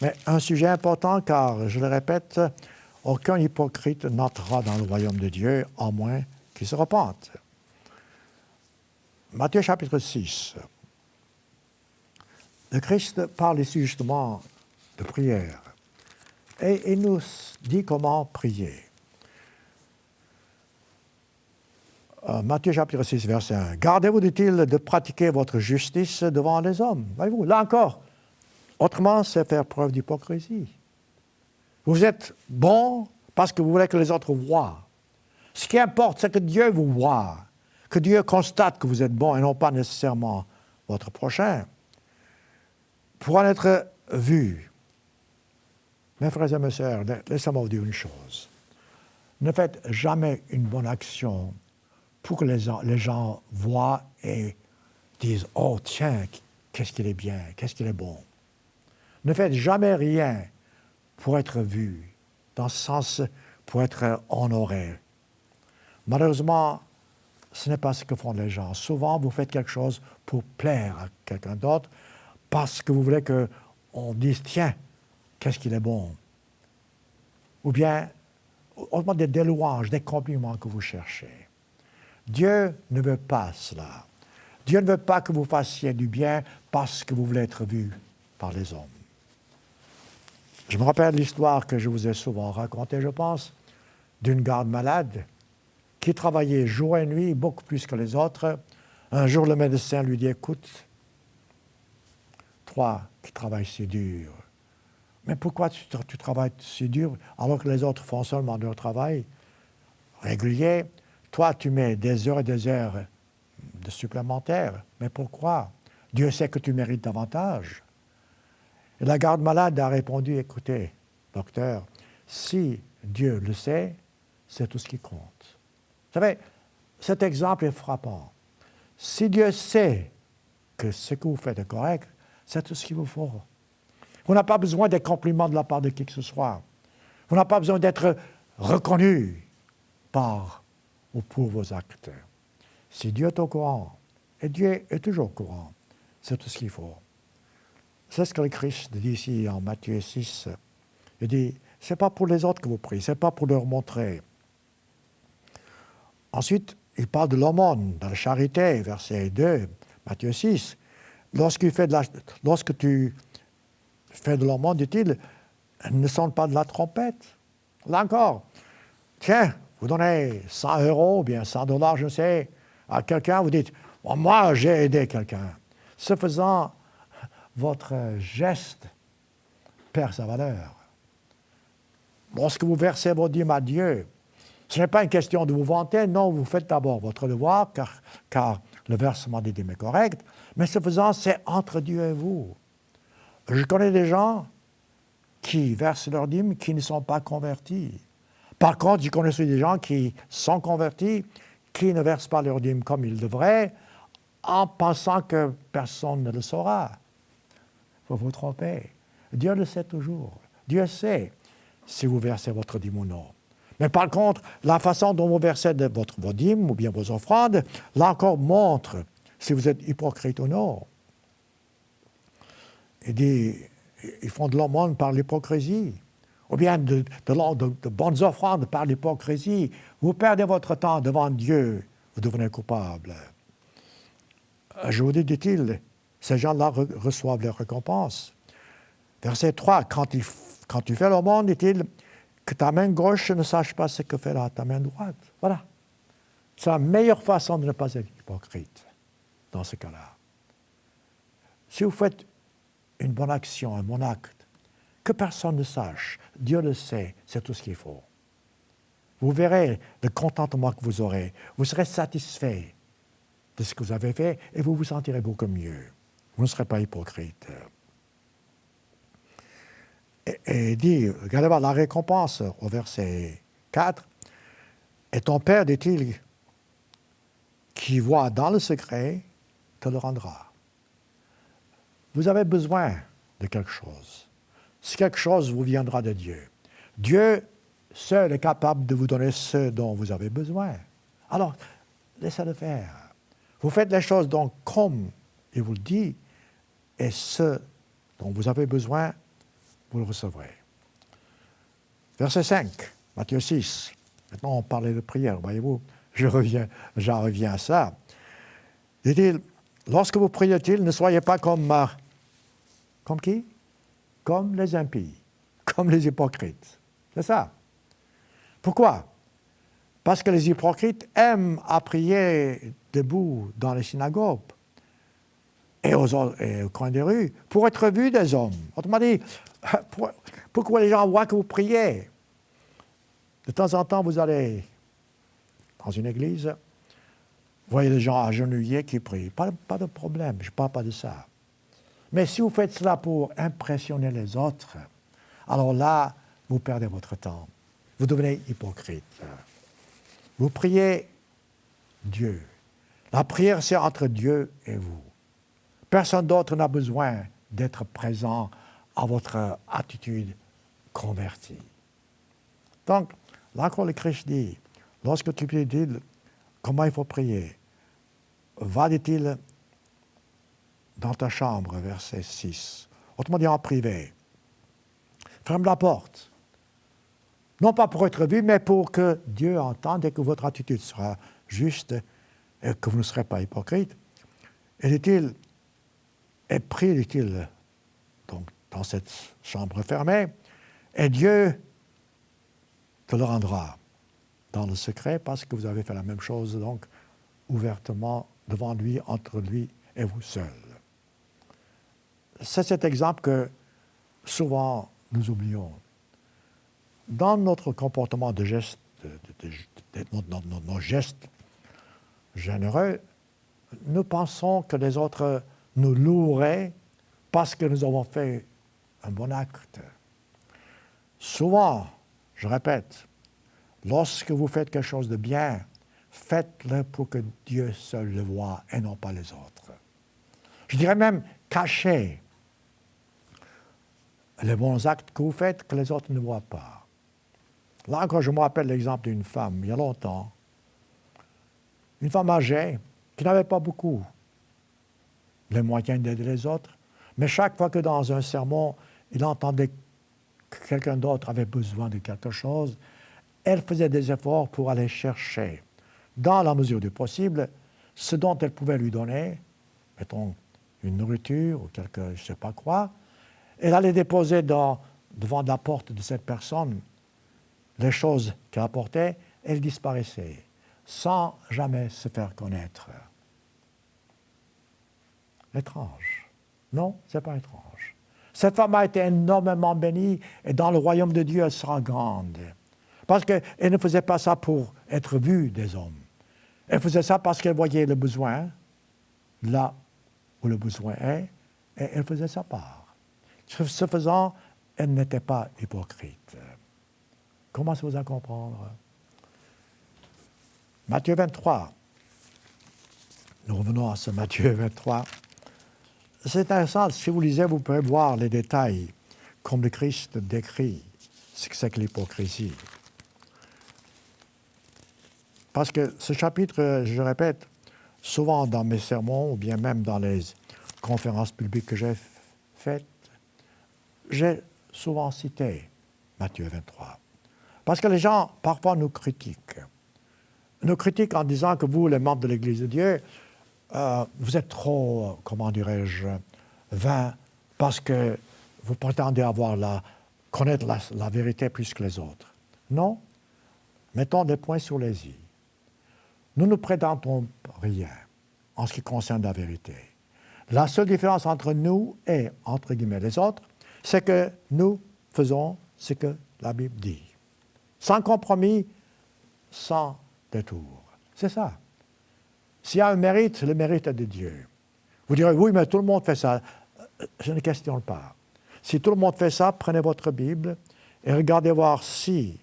S1: mais un sujet important car, je le répète, aucun hypocrite n'entrera dans le royaume de Dieu, à moins qu'il se repente. Matthieu chapitre 6. Le Christ parle ici justement de prière. Et il nous dit comment prier. Matthieu chapitre 6, verset 1. « Gardez-vous, dit-il, de pratiquer votre justice devant les hommes. » Voyez-vous, là encore, autrement, c'est faire preuve d'hypocrisie. Vous êtes bon parce que vous voulez que les autres voient. Ce qui importe, c'est que Dieu vous voit, que Dieu constate que vous êtes bon et non pas nécessairement votre prochain. Pour en être vu, mes frères et mes sœurs, laissez-moi vous dire une chose. Ne faites jamais une bonne action pour que les gens voient et disent « Oh, tiens, qu'est-ce qu'il est bien, qu'est-ce qu'il est bon. » Ne faites jamais rien pour être vu, dans ce sens, pour être honoré. Malheureusement, ce n'est pas ce que font les gens. Souvent, vous faites quelque chose pour plaire à quelqu'un d'autre parce que vous voulez qu'on on dise, tiens, qu'est-ce qu'il est bon. Ou bien, on demande des louanges, des compliments que vous cherchez. Dieu ne veut pas cela. Dieu ne veut pas que vous fassiez du bien parce que vous voulez être vu par les hommes. Je me rappelle l'histoire que je vous ai souvent racontée, je pense, d'une garde malade qui travaillait jour et nuit, beaucoup plus que les autres. Un jour, le médecin lui dit, écoute, toi qui travailles si dur, mais pourquoi tu travailles si dur alors que les autres font seulement leur travail régulier? Toi, tu mets des heures et des heures de supplémentaires. Mais pourquoi? Dieu sait que tu mérites davantage. Et la garde malade a répondu, écoutez, docteur, si Dieu le sait, c'est tout ce qui compte. Vous savez, cet exemple est frappant. Si Dieu sait que ce que vous faites est correct, c'est tout ce qu'il vous faut. Vous n'avez pas besoin des compliments de la part de qui que ce soit. Vous n'avez pas besoin d'être reconnu par ou pour vos actes. Si Dieu est au courant, et Dieu est toujours au courant, c'est tout ce qu'il faut. C'est ce que le Christ dit ici en Matthieu 6. Il dit, ce n'est pas pour les autres que vous priez, ce n'est pas pour leur montrer. Ensuite, il parle de l'aumône, de la charité, verset 2, Matthieu 6. Lorsque tu fais de l'aumône, dit-il, ne sonne pas de la trompette. Là encore, tiens, vous donnez 100 €, ou bien 100 $, je ne sais, à quelqu'un, vous dites, oh, moi, j'ai aidé quelqu'un. Ce faisant, votre geste perd sa valeur. Lorsque vous versez vos dîmes à Dieu, ce n'est pas une question de vous vanter, non, vous faites d'abord votre devoir, car le versement des dîmes est correct, mais ce faisant, c'est entre Dieu et vous. Je connais des gens qui versent leurs dîmes qui ne sont pas convertis. Par contre, je connais aussi des gens qui sont convertis, qui ne versent pas leurs dîmes comme ils devraient, en pensant que personne ne le saura. Il faut vous tromper. Dieu le sait toujours. Dieu sait si vous versez votre dîme ou non. Mais par contre, la façon dont vous versez vos dîmes ou bien vos offrandes, là encore, montre si vous êtes hypocrite ou non. Il dit, ils font de l'aumône par l'hypocrisie, ou bien de bonnes offrandes par l'hypocrisie. Vous perdez votre temps devant Dieu, vous devenez coupable. Je vous dis, dit-il, ces gens-là reçoivent leur récompense. Verset 3, quand tu fais l'aumône, dit-il, que ta main gauche ne sache pas ce que fait ta main droite. Voilà. C'est la meilleure façon de ne pas être hypocrite dans ce cas-là. Si vous faites une bonne action, un bon acte, que personne ne sache, Dieu le sait, c'est tout ce qu'il faut. Vous verrez le contentement que vous aurez. Vous serez satisfait de ce que vous avez fait et vous vous sentirez beaucoup mieux. Vous ne serez pas hypocrite. Et il dit, regardez voir la récompense au verset 4. Et ton Père, dit-il, qui voit dans le secret, te le rendra. Vous avez besoin de quelque chose. Si quelque chose vous viendra de Dieu, Dieu seul est capable de vous donner ce dont vous avez besoin. Alors, laissez-le faire. Vous faites les choses donc comme il vous le dit, et ce dont vous avez besoin, vous le recevrez. Verset 5, Matthieu 6. Maintenant, on parlait de prière, voyez-vous. J'en reviens à ça. Dit-il, lorsque vous priez-t-il, ne soyez pas comme qui? Comme les impies, comme les hypocrites. C'est ça. Pourquoi? Parce que les hypocrites aiment à prier debout dans les synagogues et au coin des rues pour être vus des hommes. Autrement dit, pourquoi les gens voient que vous priez? De temps en temps, vous allez dans une église, vous voyez des gens agenouillés qui prient. Pas de problème, je ne parle pas de ça. Mais si vous faites cela pour impressionner les autres, alors là, vous perdez votre temps. Vous devenez hypocrite. Vous priez Dieu. La prière, c'est entre Dieu et vous. Personne d'autre n'a besoin d'être présent à votre attitude convertie. Donc, là encore, le Christ dit, lorsque tu pries, dit comment il faut prier. Va, dit-il, dans ta chambre, verset 6, autrement dit en privé. Ferme la porte. Non pas pour être vu, mais pour que Dieu entende et que votre attitude sera juste et que vous ne serez pas hypocrite. Et dit-il, et prie, dit-il, donc dans cette chambre fermée, et Dieu te le rendra dans le secret parce que vous avez fait la même chose, donc, ouvertement devant lui, entre lui et vous seul. C'est cet exemple que souvent nous oublions. Dans notre comportement de geste, nos gestes généreux, nous pensons que les autres nous loueraient parce que nous avons fait un bon acte. Souvent, je répète, lorsque vous faites quelque chose de bien, faites-le pour que Dieu seul le voie et non pas les autres. Je dirais même, cachez les bons actes que vous faites que les autres ne voient pas. Là encore, je me rappelle l'exemple d'une femme, il y a longtemps, une femme âgée qui n'avait pas beaucoup les moyens d'aider les autres, mais chaque fois que dans un sermon, il entendait que quelqu'un d'autre avait besoin de quelque chose, elle faisait des efforts pour aller chercher, dans la mesure du possible, ce dont elle pouvait lui donner, mettons une nourriture ou quelque je ne sais pas quoi. Elle allait déposer devant la porte de cette personne les choses qu'elle apportait, elle disparaissait, sans jamais se faire connaître. Étrange. Non, ce n'est pas étrange. Cette femme a été énormément bénie et dans le royaume de Dieu, elle sera grande. Parce qu'elle ne faisait pas ça pour être vue des hommes. Elle faisait ça parce qu'elle voyait le besoin, là où le besoin est, et elle faisait sa part. Ce faisant, elle n'était pas hypocrite. Commencez-vous à comprendre? Matthieu 23. Nous revenons à ce Matthieu 23. C'est intéressant, si vous lisez, vous pouvez voir les détails, comme le Christ décrit ce que c'est que l'hypocrisie. Parce que ce chapitre, je répète, souvent dans mes sermons, ou bien même dans les conférences publiques que j'ai faites, j'ai souvent cité Matthieu 23. Parce que les gens, parfois, nous critiquent. Nous critiquent en disant que vous, les membres de l'Église de Dieu, vous êtes trop, comment dirais-je, vains parce que vous prétendez connaître la vérité plus que les autres. Non. Mettons des points sur les i. Nous ne prétendons rien en ce qui concerne la vérité. La seule différence entre nous et, entre guillemets, les autres, c'est que nous faisons ce que la Bible dit. Sans compromis, sans détour. C'est ça. S'il y a un mérite, le mérite est de Dieu. Vous direz, oui, mais tout le monde fait ça. Je ne questionne pas. Si tout le monde fait ça, prenez votre Bible et regardez voir si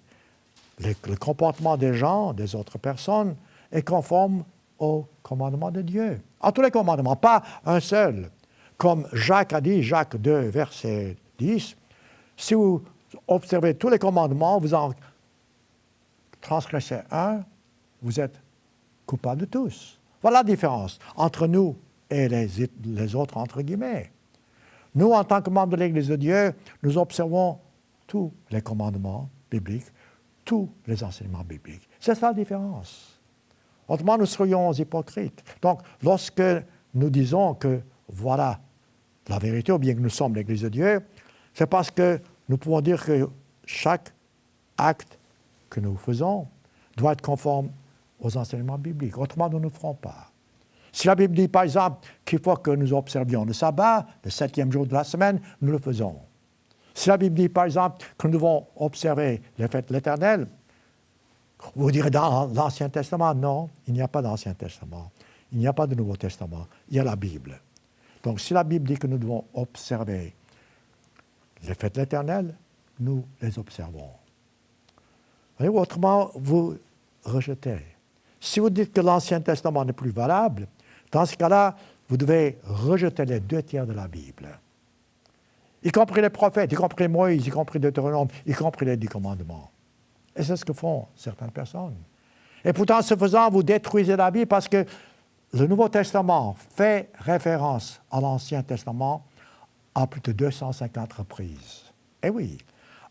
S1: le comportement des gens, des autres personnes, est conforme au commandement de Dieu. À tous les commandements, pas un seul. Comme Jacques a dit, Jacques 2, verset 10, si vous observez tous les commandements, vous en transgressez un, vous êtes coupable de tous. Voilà la différence entre nous et les autres, entre guillemets. Nous, en tant que membres de l'Église de Dieu, nous observons tous les commandements bibliques, tous les enseignements bibliques. C'est ça la différence. Autrement, nous serions hypocrites. Donc, lorsque nous disons que voilà la vérité, ou bien que nous sommes l'Église de Dieu, c'est parce que nous pouvons dire que chaque acte que nous faisons doit être conforme aux enseignements bibliques. Autrement, nous ne le ferons pas. Si la Bible dit, par exemple, qu'il faut que nous observions le sabbat, le 7e jour de la semaine, nous le faisons. Si la Bible dit, par exemple, que nous devons observer les fêtes de l'Éternel, vous direz dans l'Ancien Testament, non, il n'y a pas d'Ancien Testament. Il n'y a pas de Nouveau Testament. Il y a la Bible. Donc, si la Bible dit que nous devons observer les fêtes de l'Éternel, nous les observons. Et autrement, vous rejetez. Si vous dites que l'Ancien Testament n'est plus valable, dans ce cas-là, vous devez rejeter les 2 tiers de la Bible. Y compris les prophètes, y compris Moïse, y compris Deutéronome, y compris les 10 commandements. Et c'est ce que font certaines personnes. Et pourtant, ce faisant, vous détruisez la Bible parce que le Nouveau Testament fait référence à l'Ancien Testament à plus de 250 reprises. Eh oui,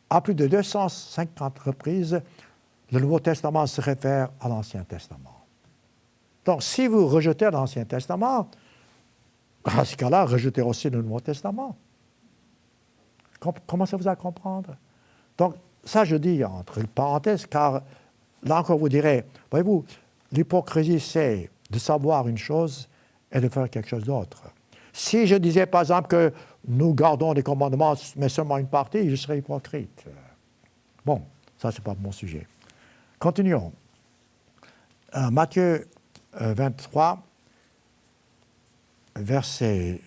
S1: à plus de 250 reprises, le Nouveau Testament se réfère à l'Ancien Testament. Donc, si vous rejetez l'Ancien Testament, dans ce cas-là, rejetez aussi le Nouveau Testament. Commencez-vous à comprendre? Donc, ça, je dis entre parenthèses, car là encore, vous direz, voyez-vous, l'hypocrisie, c'est de savoir une chose et de faire quelque chose d'autre. Si je disais, par exemple, que nous gardons les commandements, mais seulement une partie, je serais hypocrite. Bon, ça, ce n'est pas mon sujet. Continuons. Matthieu 23, verset...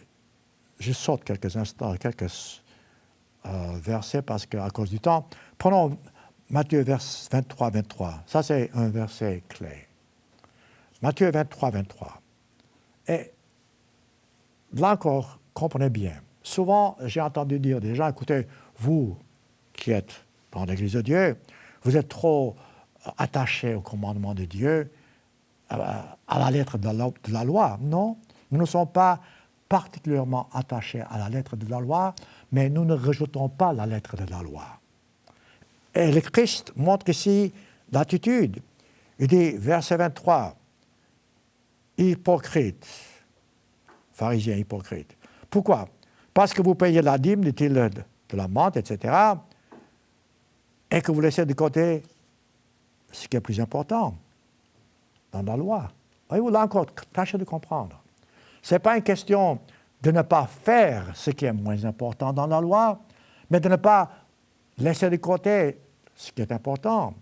S1: Je saute quelques instants, quelques versets parce qu'à cause du temps. Prenons Matthieu 23, 23. Ça, c'est un verset clé. Matthieu 23, 23. Et là encore, comprenez bien. Souvent, j'ai entendu dire des gens, écoutez, vous qui êtes dans l'Église de Dieu, vous êtes trop attachés au commandement de Dieu, à la lettre de la loi. Non, nous ne sommes pas particulièrement attachés à la lettre de la loi, mais nous ne rejetons pas la lettre de la loi. Et le Christ montre ici l'attitude. Il dit, verset 23, « Hypocrite, pharisien hypocrite. » Pourquoi? Parce que vous payez la dîme, dit-il, de la menthe, etc., et que vous laissez de côté ce qui est plus important dans la loi. Voyez-vous, là encore, tâchez de comprendre. Ce n'est pas une question de ne pas faire ce qui est moins important dans la loi, mais de ne pas laisser de côté ce qui est important.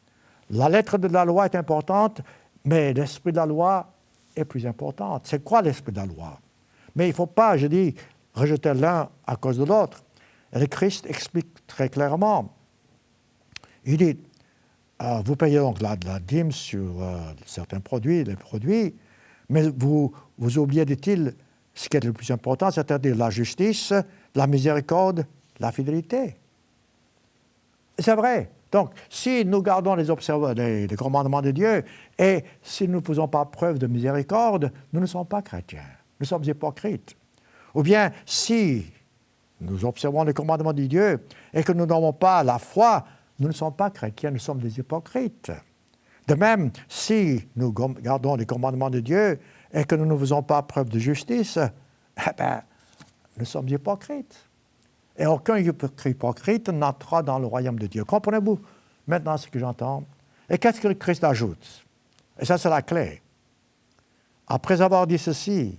S1: La lettre de la loi est importante, mais l'esprit de la loi est plus important. C'est quoi l'esprit de la loi? Mais il ne faut pas, je dis, rejeter l'un à cause de l'autre. Et le Christ explique très clairement. Il dit, vous payez donc la dîme sur certains produits, les produits, mais vous oubliez, dit-il, ce qui est le plus important, c'est-à-dire la justice, la miséricorde, la fidélité. C'est vrai. Donc, si nous gardons les commandements de Dieu et si nous ne faisons pas preuve de miséricorde, nous ne sommes pas chrétiens. Nous sommes hypocrites. Ou bien, si nous observons les commandements de Dieu et que nous n'avons pas la foi, nous ne sommes pas chrétiens, nous sommes des hypocrites. De même, si nous gardons les commandements de Dieu et que nous ne faisons pas preuve de justice, nous sommes hypocrites. Et aucun hypocrite n'entrera dans le royaume de Dieu. Comprenez-vous maintenant ce que j'entends? Et qu'est-ce que le Christ ajoute? Et ça, c'est la clé. Après avoir dit ceci,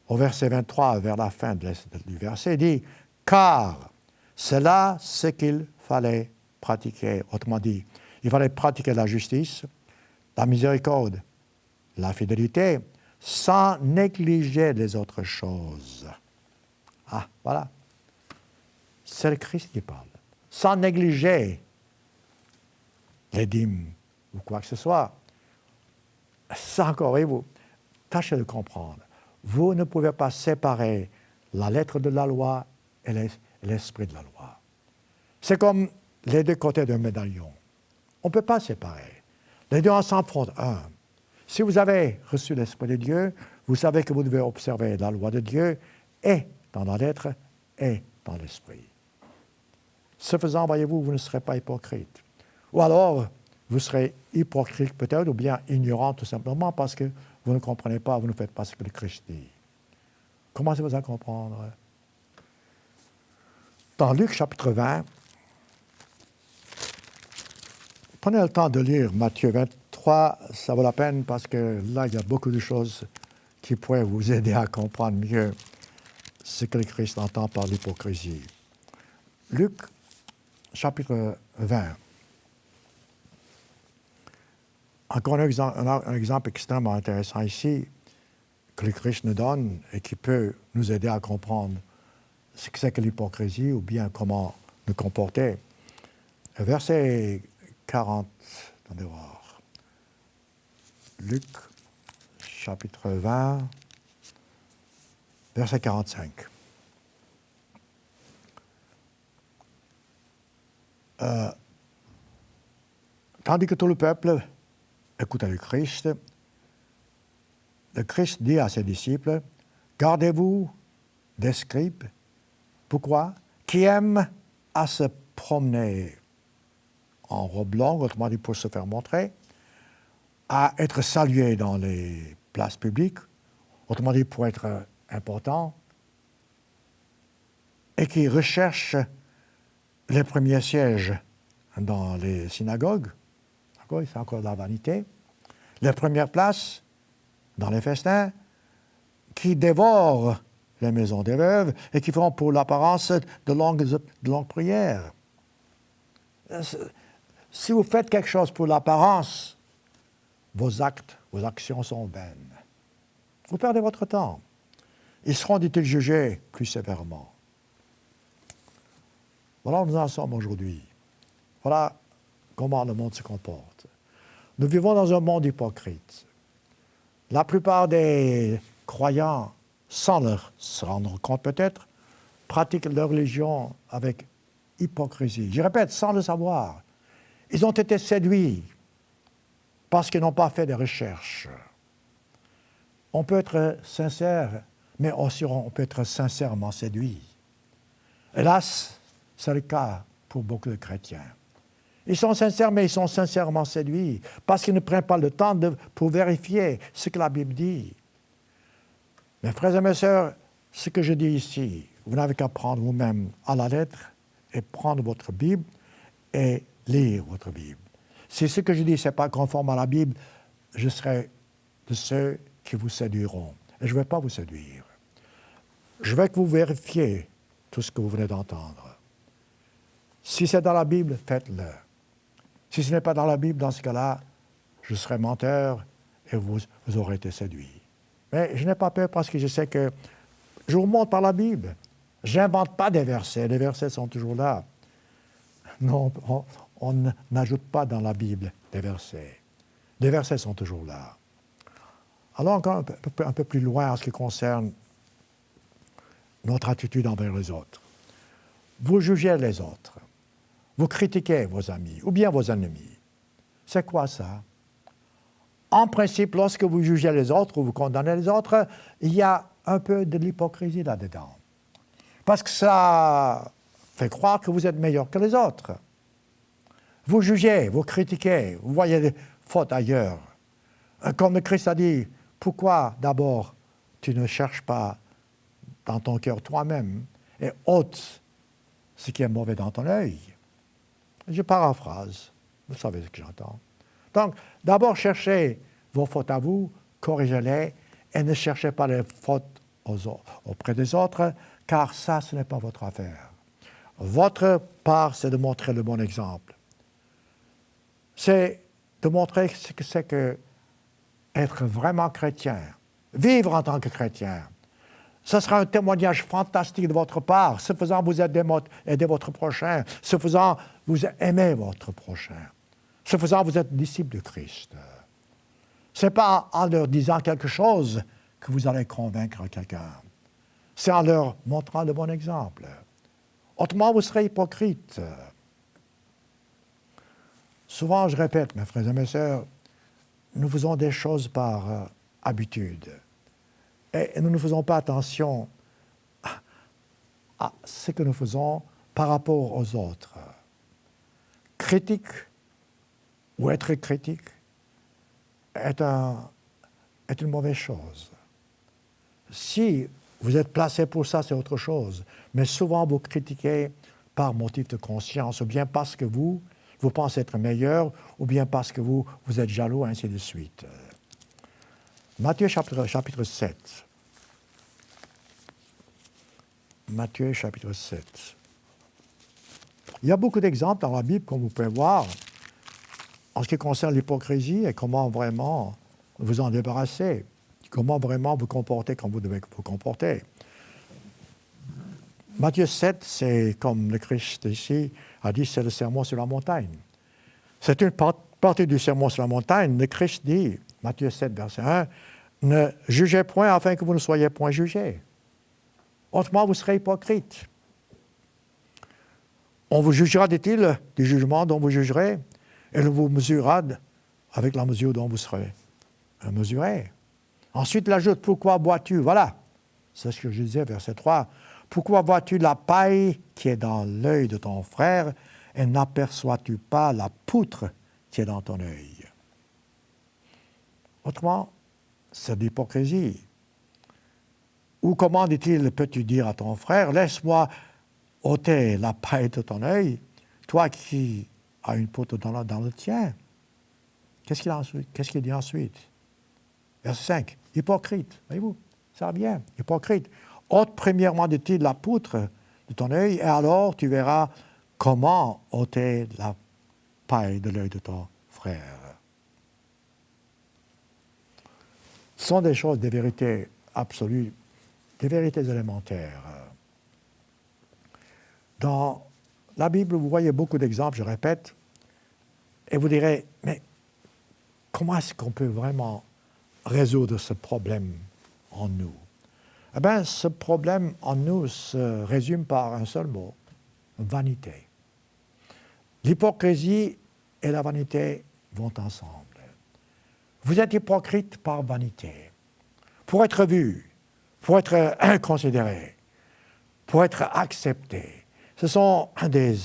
S1: au verset 23, vers la fin du verset, il dit « Car c'est là ce qu'il fallait pratiquer. » Autrement dit, il fallait pratiquer la justice, la miséricorde, la fidélité, sans négliger les autres choses. Ah, voilà. C'est le Christ qui parle. Sans négliger les dîmes ou quoi que ce soit. Ça encore, voyez-vous, tâchez de comprendre. Vous ne pouvez pas séparer la lettre de la loi et l'esprit de la loi. C'est comme les deux côtés d'un médaillon. On ne peut pas séparer. Les deux ensemble font un. Si vous avez reçu l'Esprit de Dieu, vous savez que vous devez observer la loi de Dieu et dans la lettre et dans l'esprit. Ce faisant, voyez-vous, vous ne serez pas hypocrite. Ou alors, vous serez hypocrite peut-être, ou bien ignorant tout simplement parce que vous ne comprenez pas, vous ne faites pas ce que le Christ dit. Commencez-vous à comprendre. Dans Luc chapitre 20, prenez le temps de lire Matthieu 23, ça vaut la peine parce que là, il y a beaucoup de choses qui pourraient vous aider à comprendre mieux ce que le Christ entend par l'hypocrisie. Luc chapitre 20. Encore un exemple extrêmement intéressant ici que le Christ nous donne et qui peut nous aider à comprendre ce que c'est que l'hypocrisie ou bien comment nous comporter. Verset 40, attendez voir. Luc, chapitre 20, verset 45. Tandis que tout le peuple écoutait le Christ dit à ses disciples, « Gardez-vous des scribes Pourquoi? Qui aiment à se promener en robe longue, autrement dit pour se faire montrer, à être salué dans les places publiques, autrement dit pour être important, et qui recherchent les premiers sièges dans les synagogues, c'est encore de la vanité, les premières places dans les festins, qui dévorent les maisons des veuves et qui font pour l'apparence de longues prières. Si vous faites quelque chose pour l'apparence, vos actes, vos actions sont vaines. Vous perdez votre temps. Ils seront, dit-il, jugés plus sévèrement. Voilà où nous en sommes aujourd'hui. Voilà comment le monde se comporte. Nous vivons dans un monde hypocrite. La plupart des croyants, sans se rendre compte peut-être, pratiquent leur religion avec hypocrisie. Je répète, sans le savoir. Ils ont été séduits parce qu'ils n'ont pas fait de recherche. On peut être sincère, mais aussi on peut être sincèrement séduit. Hélas, c'est le cas pour beaucoup de chrétiens. Ils sont sincères, mais ils sont sincèrement séduits parce qu'ils ne prennent pas le temps pour vérifier ce que la Bible dit. Mes frères et mes sœurs, ce que je dis ici, vous n'avez qu'à prendre vous-même à la lettre et prendre votre Bible et lire votre Bible. Si ce que je dis n'est pas conforme à la Bible, je serai de ceux qui vous séduiront. Et je ne vais pas vous séduire. Je veux que vous vérifiez tout ce que vous venez d'entendre. Si c'est dans la Bible, faites-le. Si ce n'est pas dans la Bible, dans ce cas-là, je serai menteur et vous aurez été séduit. Mais je n'ai pas peur parce que je sais que je vous montre par la Bible. Je n'invente pas des versets. Les versets sont toujours là. Non, on n'ajoute pas dans la Bible des versets. Les versets sont toujours là. Alors encore un peu plus loin en ce qui concerne notre attitude envers les autres. Vous jugez les autres. Vous critiquez vos amis ou bien vos ennemis. C'est quoi ça? En principe, lorsque vous jugez les autres ou vous condamnez les autres, il y a un peu de l'hypocrisie là-dedans. Parce que ça fait croire que vous êtes meilleur que les autres. Vous jugez, vous critiquez, vous voyez des fautes ailleurs. Comme le Christ a dit, pourquoi d'abord tu ne cherches pas dans ton cœur toi-même et ôte ce qui est mauvais dans ton œil? Je paraphrase, vous savez ce que j'entends. Donc, d'abord cherchez vos fautes à vous, corrigez-les et ne cherchez pas les fautes auprès des autres, car ça, ce n'est pas votre affaire. Votre part, c'est de montrer le bon exemple. C'est de montrer ce que c'est que être vraiment chrétien, vivre en tant que chrétien. Ce sera un témoignage fantastique de votre part. Ce faisant, vous aidez votre prochain. Ce faisant, vous aimez votre prochain. Ce faisant, vous êtes disciple de Christ. Ce n'est pas en leur disant quelque chose que vous allez convaincre quelqu'un. C'est en leur montrant le bon exemple. Autrement, vous serez hypocrite. Souvent, je répète, mes frères et mes sœurs, nous faisons des choses par habitude. Et nous ne faisons pas attention à ce que nous faisons par rapport aux autres. Critique ou être critique est une mauvaise chose. Si vous êtes placé pour ça, c'est autre chose. Mais souvent, vous critiquez par motif de conscience, ou bien parce que vous pensez être meilleur, ou bien parce que vous êtes jaloux, ainsi de suite. Matthieu chapitre 7. Matthieu chapitre 7. Il y a beaucoup d'exemples dans la Bible, comme vous pouvez voir, en ce qui concerne l'hypocrisie et comment vraiment vous en débarrasser, comment vraiment vous comporter comme vous devez vous comporter. Matthieu 7, c'est comme le Christ ici a dit, c'est le sermon sur la montagne. C'est une partie du sermon sur la montagne. Le Christ dit, Matthieu 7, verset 1, « Ne jugez point afin que vous ne soyez point jugés. Autrement, vous serez hypocrite. On vous jugera, dit-il, du jugement dont vous jugerez, et on vous mesurera avec la mesure dont vous serez mesuré. » Ensuite, il ajoute, « Pourquoi bois-tu » Voilà, c'est ce que je disais, verset 3. Pourquoi vois-tu la paille qui est dans l'œil de ton frère et n'aperçois-tu pas la poutre qui est dans ton œil? Autrement, c'est de l'hypocrisie. Ou comment, dit-il, peux-tu dire à ton frère, laisse-moi ôter la paille de ton œil, toi qui as une poutre dans le tien? Qu'est-ce qu'il dit ensuite? Verset 5. Hypocrite, voyez-vous, ça va bien, hypocrite. Ôte premièrement, dit-il, la poutre de ton œil, et alors tu verras comment ôter la paille de l'œil de ton frère. Ce sont des choses, des vérités absolues, des vérités élémentaires. Dans la Bible, vous voyez beaucoup d'exemples, je répète, et vous direz, mais comment est-ce qu'on peut vraiment résoudre ce problème en nous? Eh bien, ce problème en nous se résume par un seul mot, vanité. L'hypocrisie et la vanité vont ensemble. Vous êtes hypocrite par vanité, pour être vu, pour être considéré, pour être accepté. Ce sont des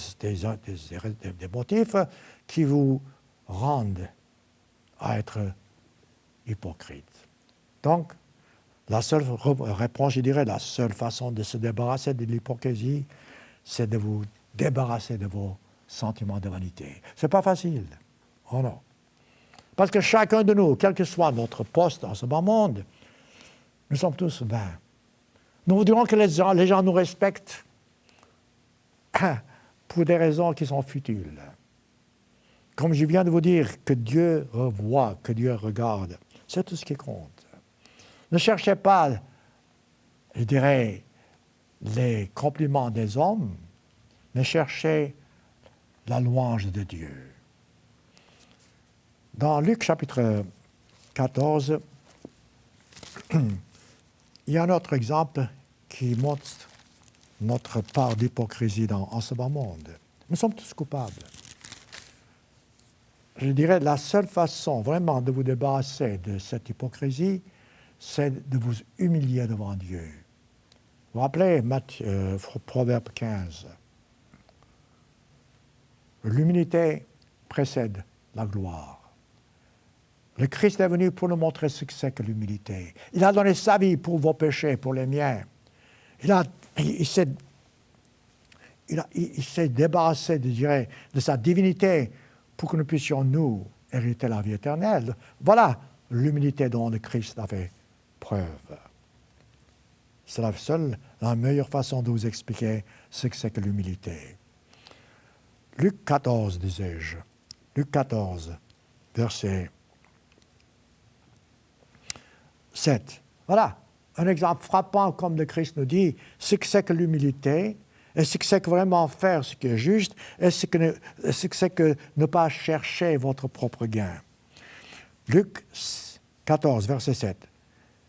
S1: motifs qui vous rendent à être hypocrite. Donc, la seule réponse, je dirais, la seule façon de se débarrasser de l'hypocrisie, c'est de vous débarrasser de vos sentiments de vanité. Ce n'est pas facile. Oh non. Parce que chacun de nous, quel que soit notre poste dans ce bas monde, nous sommes tous vains. Nous voudrions que les gens nous respectent pour des raisons qui sont futiles. Comme je viens de vous dire, que Dieu revoit, que Dieu regarde, c'est tout ce qui compte. Ne cherchez pas, je dirais, les compliments des hommes, mais cherchez la louange de Dieu. Dans Luc chapitre 14, il y a un autre exemple qui montre notre part d'hypocrisie en ce bas monde. Nous sommes tous coupables. Je dirais la seule façon vraiment de vous débarrasser de cette hypocrisie, c'est de vous humilier devant Dieu. Vous vous rappelez Proverbe 15. L'humilité précède la gloire. Le Christ est venu pour nous montrer ce que c'est que l'humilité. Il a donné sa vie pour vos péchés, pour les miens. Il s'est débarrassé, je dirais, de sa divinité pour que nous puissions, nous, hériter la vie éternelle. Voilà l'humilité dont le Christ a fait preuve. C'est la meilleure façon de vous expliquer ce que c'est que l'humilité. Luc 14, disais-je. Luc 14, verset 7. Voilà, un exemple frappant comme le Christ nous dit ce que c'est que l'humilité, et ce que c'est que vraiment faire ce qui est juste, et ce que c'est que ne pas chercher votre propre gain. Luc 14, verset 7.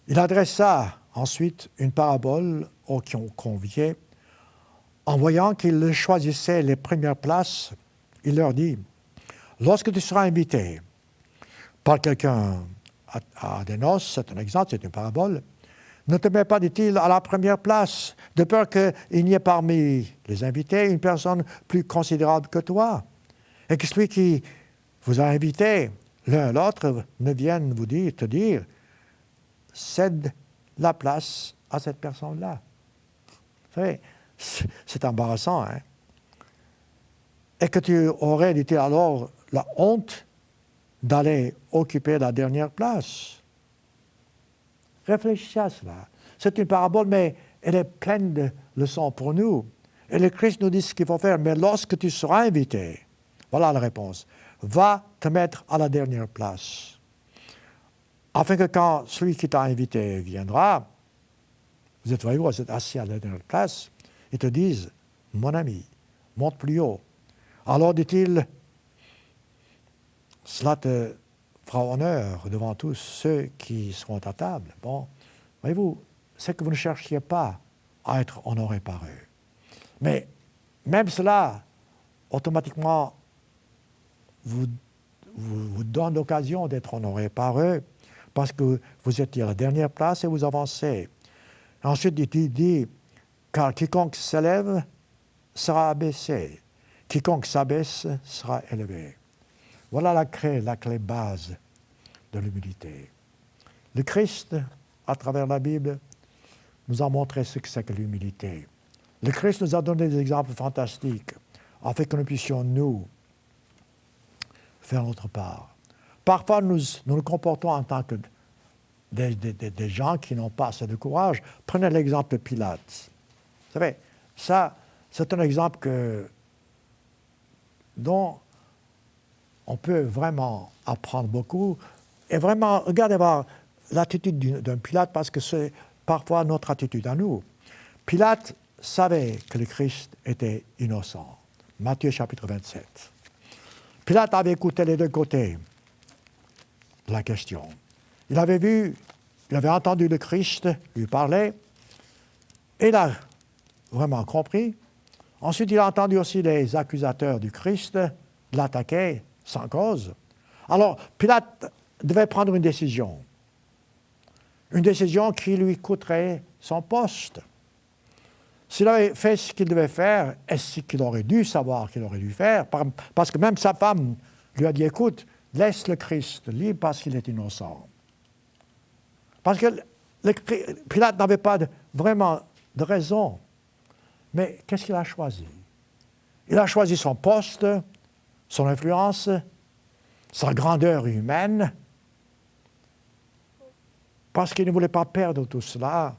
S1: Il adressa ensuite une parabole aux qui ont convié. En voyant qu'ils choisissaient les premières places, il leur dit, « Lorsque tu seras invité par quelqu'un à des noces, c'est un exemple, c'est une parabole, ne te mets pas, dit-il, à la première place, de peur qu'il n'y ait parmi les invités une personne plus considérable que toi, et que celui qui vous a invité, l'un et l'autre, ne vienne te dire, cède la place à cette personne-là. » Vous savez, c'est embarrassant, hein? Et que tu aurais, dit-il alors, la honte d'aller occuper la dernière place. Réfléchissez à cela. C'est une parabole, mais elle est pleine de leçons pour nous. Et le Christ nous dit ce qu'il faut faire. Mais lorsque tu seras invité, voilà la réponse, va te mettre à la dernière place. Afin que quand celui qui t'a invité viendra, vous êtes assis à la dernière place, ils te disent, mon ami, monte plus haut. Alors, dit-il, cela te fera honneur devant tous ceux qui seront à table. Bon, voyez-vous, c'est que vous ne cherchiez pas à être honoré par eux. Mais même cela, automatiquement, vous donne l'occasion d'être honoré par eux parce que vous étiez à la dernière place et vous avancez. Ensuite, il dit, Car quiconque s'élève sera abaissé. Quiconque s'abaisse sera élevé. Voilà la clé base de l'humilité. Le Christ, à travers la Bible, nous a montré ce que c'est que l'humilité. Le Christ nous a donné des exemples fantastiques, afin que nous puissions, nous, faire notre part. Parfois, nous nous comportons en tant que des gens qui n'ont pas assez de courage. Prenez l'exemple de Pilate. Vous savez, ça, c'est un exemple dont on peut vraiment apprendre beaucoup. Et vraiment, regardez voir l'attitude d'un Pilate, parce que c'est parfois notre attitude à nous. Pilate savait que le Christ était innocent. Matthieu chapitre 27. Pilate avait écouté les deux côtés de la question. Il avait entendu le Christ lui parler, et il a vraiment compris. Ensuite, il a entendu aussi les accusateurs du Christ l'attaquer sans cause. Alors, Pilate devait prendre une décision qui lui coûterait son poste. S'il avait fait ce qu'il devait faire, est-ce qu'il aurait dû savoir qu'il aurait dû faire? Parce que même sa femme lui a dit, écoute, laisse le Christ libre parce qu'il est innocent. Parce que Pilate n'avait pas vraiment de raison. Mais qu'est-ce qu'il a choisi? Il a choisi son poste, son influence, sa grandeur humaine, parce qu'il ne voulait pas perdre tout cela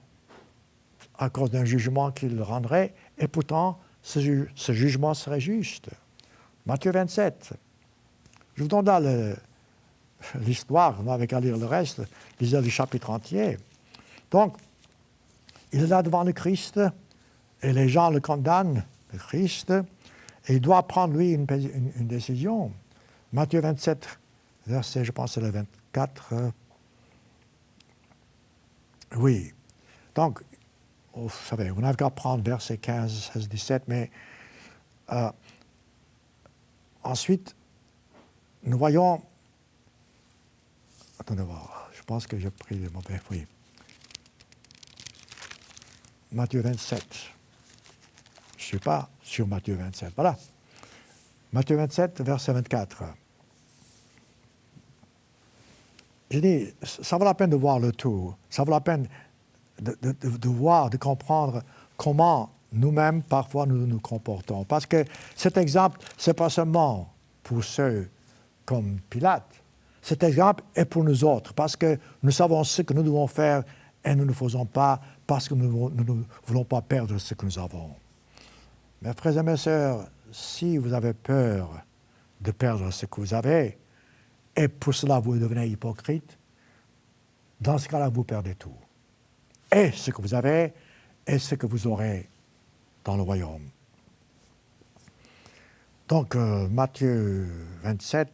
S1: à cause d'un jugement qu'il rendrait, et pourtant, ce jugement serait juste. Matthieu 27. Je vous donne là l'histoire, on n'avait qu'à lire le reste, lisez le chapitre entier. Donc, il est là devant le Christ, et les gens le condamnent, le Christ, et il doit prendre, lui, une décision. Matthieu 27, verset, je pense, c'est le 24. Oui. Donc, vous savez, vous n'avez qu'à prendre verset 15, 16, 17, mais ensuite, nous voyons... Attendez voir, je pense que j'ai pris le mauvais... Oui. Matthieu 27. Je ne suis pas sur Matthieu 27. Voilà. Matthieu 27, verset 24. Je dis, ça vaut la peine de voir le tout. Ça vaut la peine de voir, de comprendre comment nous-mêmes, parfois, nous nous comportons. Parce que cet exemple, ce n'est pas seulement pour ceux comme Pilate. Cet exemple est pour nous autres, parce que nous savons ce que nous devons faire et nous ne le faisons pas parce que nous ne voulons pas perdre ce que nous avons. Mes frères et mes sœurs, si vous avez peur de perdre ce que vous avez, et pour cela vous devenez hypocrite, dans ce cas-là, vous perdez tout. Et ce que vous avez, et ce que vous aurez dans le royaume. Donc, Matthieu 27,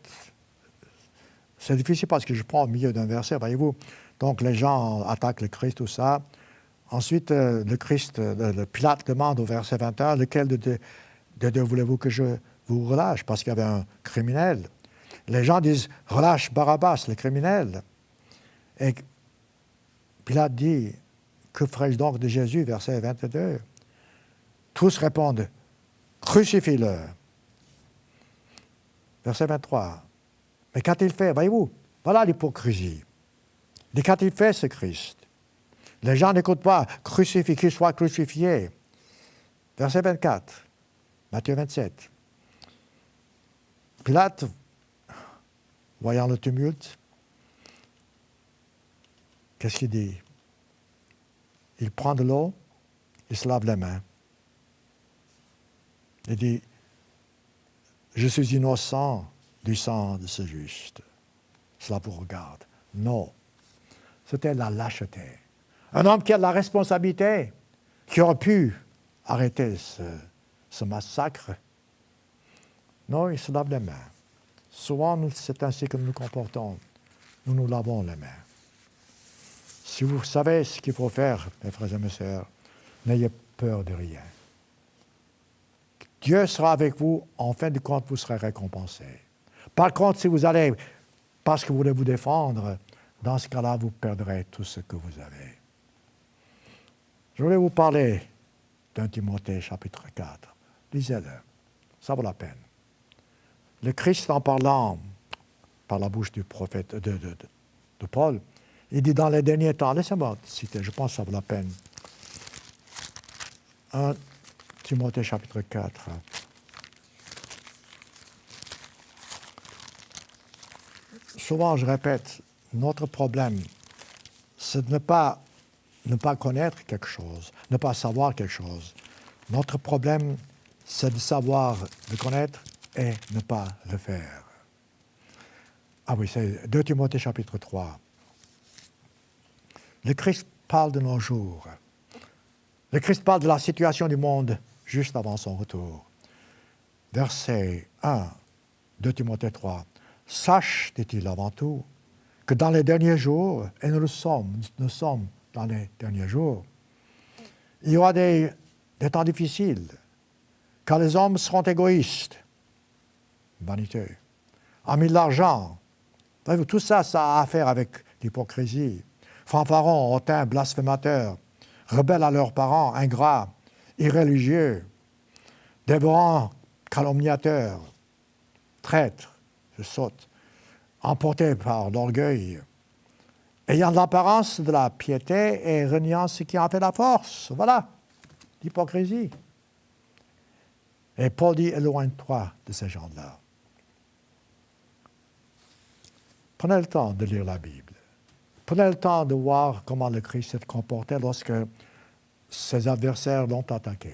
S1: c'est difficile parce que je prends au milieu d'un verset, voyez-vous. Donc, les gens attaquent le Christ, tout ça. Ensuite, le Pilate demande au verset 21, lequel de deux voulez-vous que je vous relâche? Parce qu'il y avait un criminel. Les gens disent, relâche Barabbas, le criminel. Et Pilate dit, que ferai-je donc de Jésus? Verset 22. Tous répondent, crucifie-le. Verset 23. Mais qu'a-t-il fait? Voyez-vous, voilà l'hypocrisie. Et qu'a-t-il fait, ce Christ? Les gens n'écoutent pas, crucifie, qu'il soit crucifié. Verset 24, Matthieu 27. Pilate, voyant le tumulte, qu'est-ce qu'il dit? Il prend de l'eau, il se lave les mains. Il dit, je suis innocent du sang de ce juste. Cela vous regarde. Non, c'était la lâcheté. Un homme qui a de la responsabilité, qui aurait pu arrêter ce massacre. Non, il se lave les mains. Souvent, c'est ainsi que nous nous comportons. Nous nous lavons les mains. Si vous savez ce qu'il faut faire, mes frères et mes sœurs, n'ayez peur de rien. Dieu sera avec vous, en fin de compte, vous serez récompensés. Par contre, si vous allez, parce que vous voulez vous défendre, dans ce cas-là, vous perdrez tout ce que vous avez. Je voulais vous parler d'un Timothée chapitre 4. Lisez-le, ça vaut la peine. Le Christ, en parlant par la bouche du prophète de Paul, il dit dans les derniers temps, laissez-moi citer, je pense que ça vaut la peine. 1 Timothée chapitre 4. Souvent, je répète, notre problème, c'est de ne pas connaître quelque chose, ne pas savoir quelque chose. Notre problème, c'est de savoir, de connaître et ne pas le faire. Ah oui, c'est 2 Timothée chapitre 3. Le Christ parle de nos jours. Le Christ parle de la situation du monde juste avant son retour. Verset 1, 2 Timothée 3. Sache, dit-il avant tout, que dans les derniers jours, et nous sommes dans les derniers jours, il y aura des temps difficiles, car les hommes seront égoïstes, vaniteux, amis de l'argent. Tout ça, ça a à faire avec l'hypocrisie. Fanfarons, hautains, blasphémateurs, rebelles à leurs parents, ingrats, irréligieux, dévorants, calomniateurs, traîtres, je saute, emportés par l'orgueil, ayant de l'apparence de la piété et reniant ce qui en fait la force. Voilà, l'hypocrisie. Et Paul dit, éloigne-toi de ces gens-là. Prenez le temps de lire la Bible. Prenez le temps de voir comment le Christ s'est comporté lorsque ses adversaires l'ont attaqué.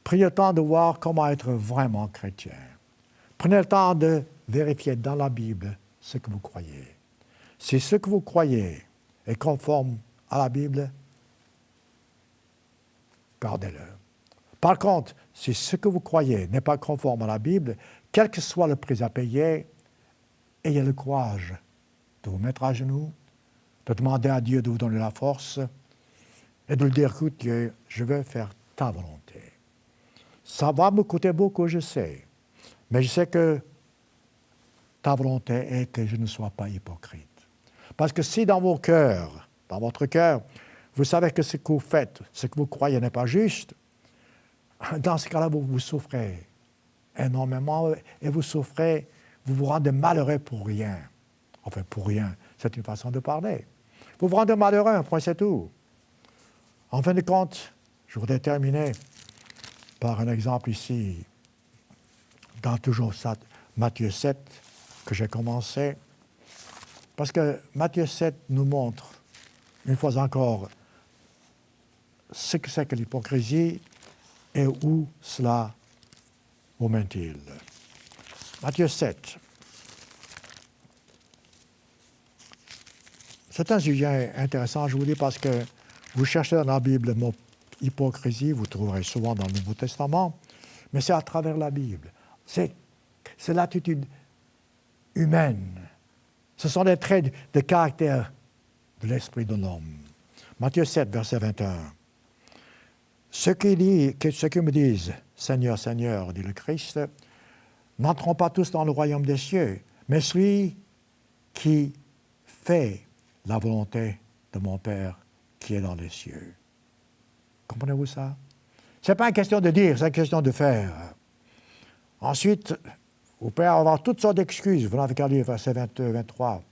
S1: Prenez le temps de voir comment être vraiment chrétien. Prenez le temps de vérifier dans la Bible ce que vous croyez. Si ce que vous croyez est conforme à la Bible, gardez-le. Par contre, si ce que vous croyez n'est pas conforme à la Bible, quel que soit le prix à payer, ayez le courage de vous mettre à genoux, de demander à Dieu de vous donner la force et de lui dire, écoute Dieu, je veux faire ta volonté. Ça va me coûter beaucoup, je sais, mais je sais que ta volonté est que je ne sois pas hypocrite. Parce que si dans vos cœurs, dans votre cœur, vous savez que ce que vous faites, ce que vous croyez n'est pas juste, dans ce cas-là, vous souffrez énormément et vous souffrez, vous vous rendez malheureux pour rien. Enfin, pour rien, c'est une façon de parler. Vous vous rendez malheureux, un point, c'est tout. En fin de compte, je voudrais terminer par un exemple ici, dans toujours ça, Matthieu 7, que j'ai commencé, parce que Matthieu 7 nous montre, une fois encore, ce que c'est que l'hypocrisie et où cela vous mène-t-il. Matthieu 7. C'est un sujet intéressant, je vous dis, parce que vous cherchez dans la Bible le mot hypocrisie, vous trouverez souvent dans le Nouveau Testament, mais c'est à travers la Bible. C'est l'attitude humaine. Ce sont des traits de caractère de l'esprit de l'homme. Matthieu 7, verset 21. Ceux qui me disent « Seigneur, Seigneur », dit le Christ, n'entreront pas tous dans le royaume des cieux, mais celui qui fait la volonté de mon Père qui est dans les cieux. Comprenez-vous ça? Ce n'est pas une question de dire, c'est une question de faire. Ensuite, vous pouvez avoir toutes sortes d'excuses. Vous n'avez qu'à lire verset 22, 23.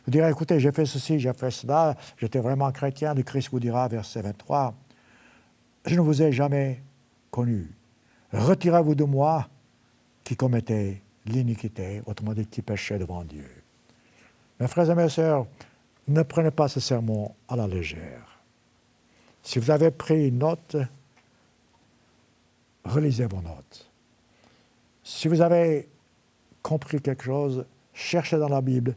S1: Vous direz, écoutez, j'ai fait ceci, j'ai fait cela, j'étais vraiment chrétien. Le Christ vous dira, verset 23, je ne vous ai jamais connu. Retirez-vous de moi qui commettait l'iniquité, autrement dit, qui péchait devant Dieu. Mes frères et mes sœurs, ne prenez pas ce sermon à la légère. Si vous avez pris une note, relisez vos notes. Si vous avez compris quelque chose, cherchez dans la Bible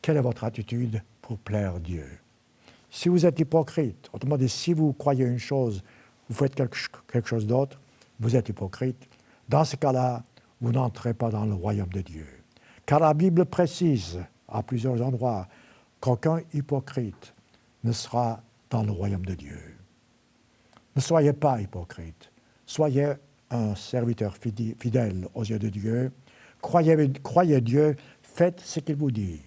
S1: quelle est votre attitude pour plaire Dieu. Si vous êtes hypocrite, autrement dit, si vous croyez une chose, vous faites quelque chose d'autre, vous êtes hypocrite. Dans ce cas-là, vous n'entrez pas dans le royaume de Dieu. Car la Bible précise à plusieurs endroits qu'aucun hypocrite ne sera dans le royaume de Dieu. Ne soyez pas hypocrite. Soyez un serviteur fidèle aux yeux de Dieu. Croyez Dieu, faites ce qu'il vous dit.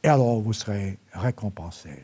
S1: Et alors vous serez récompensés.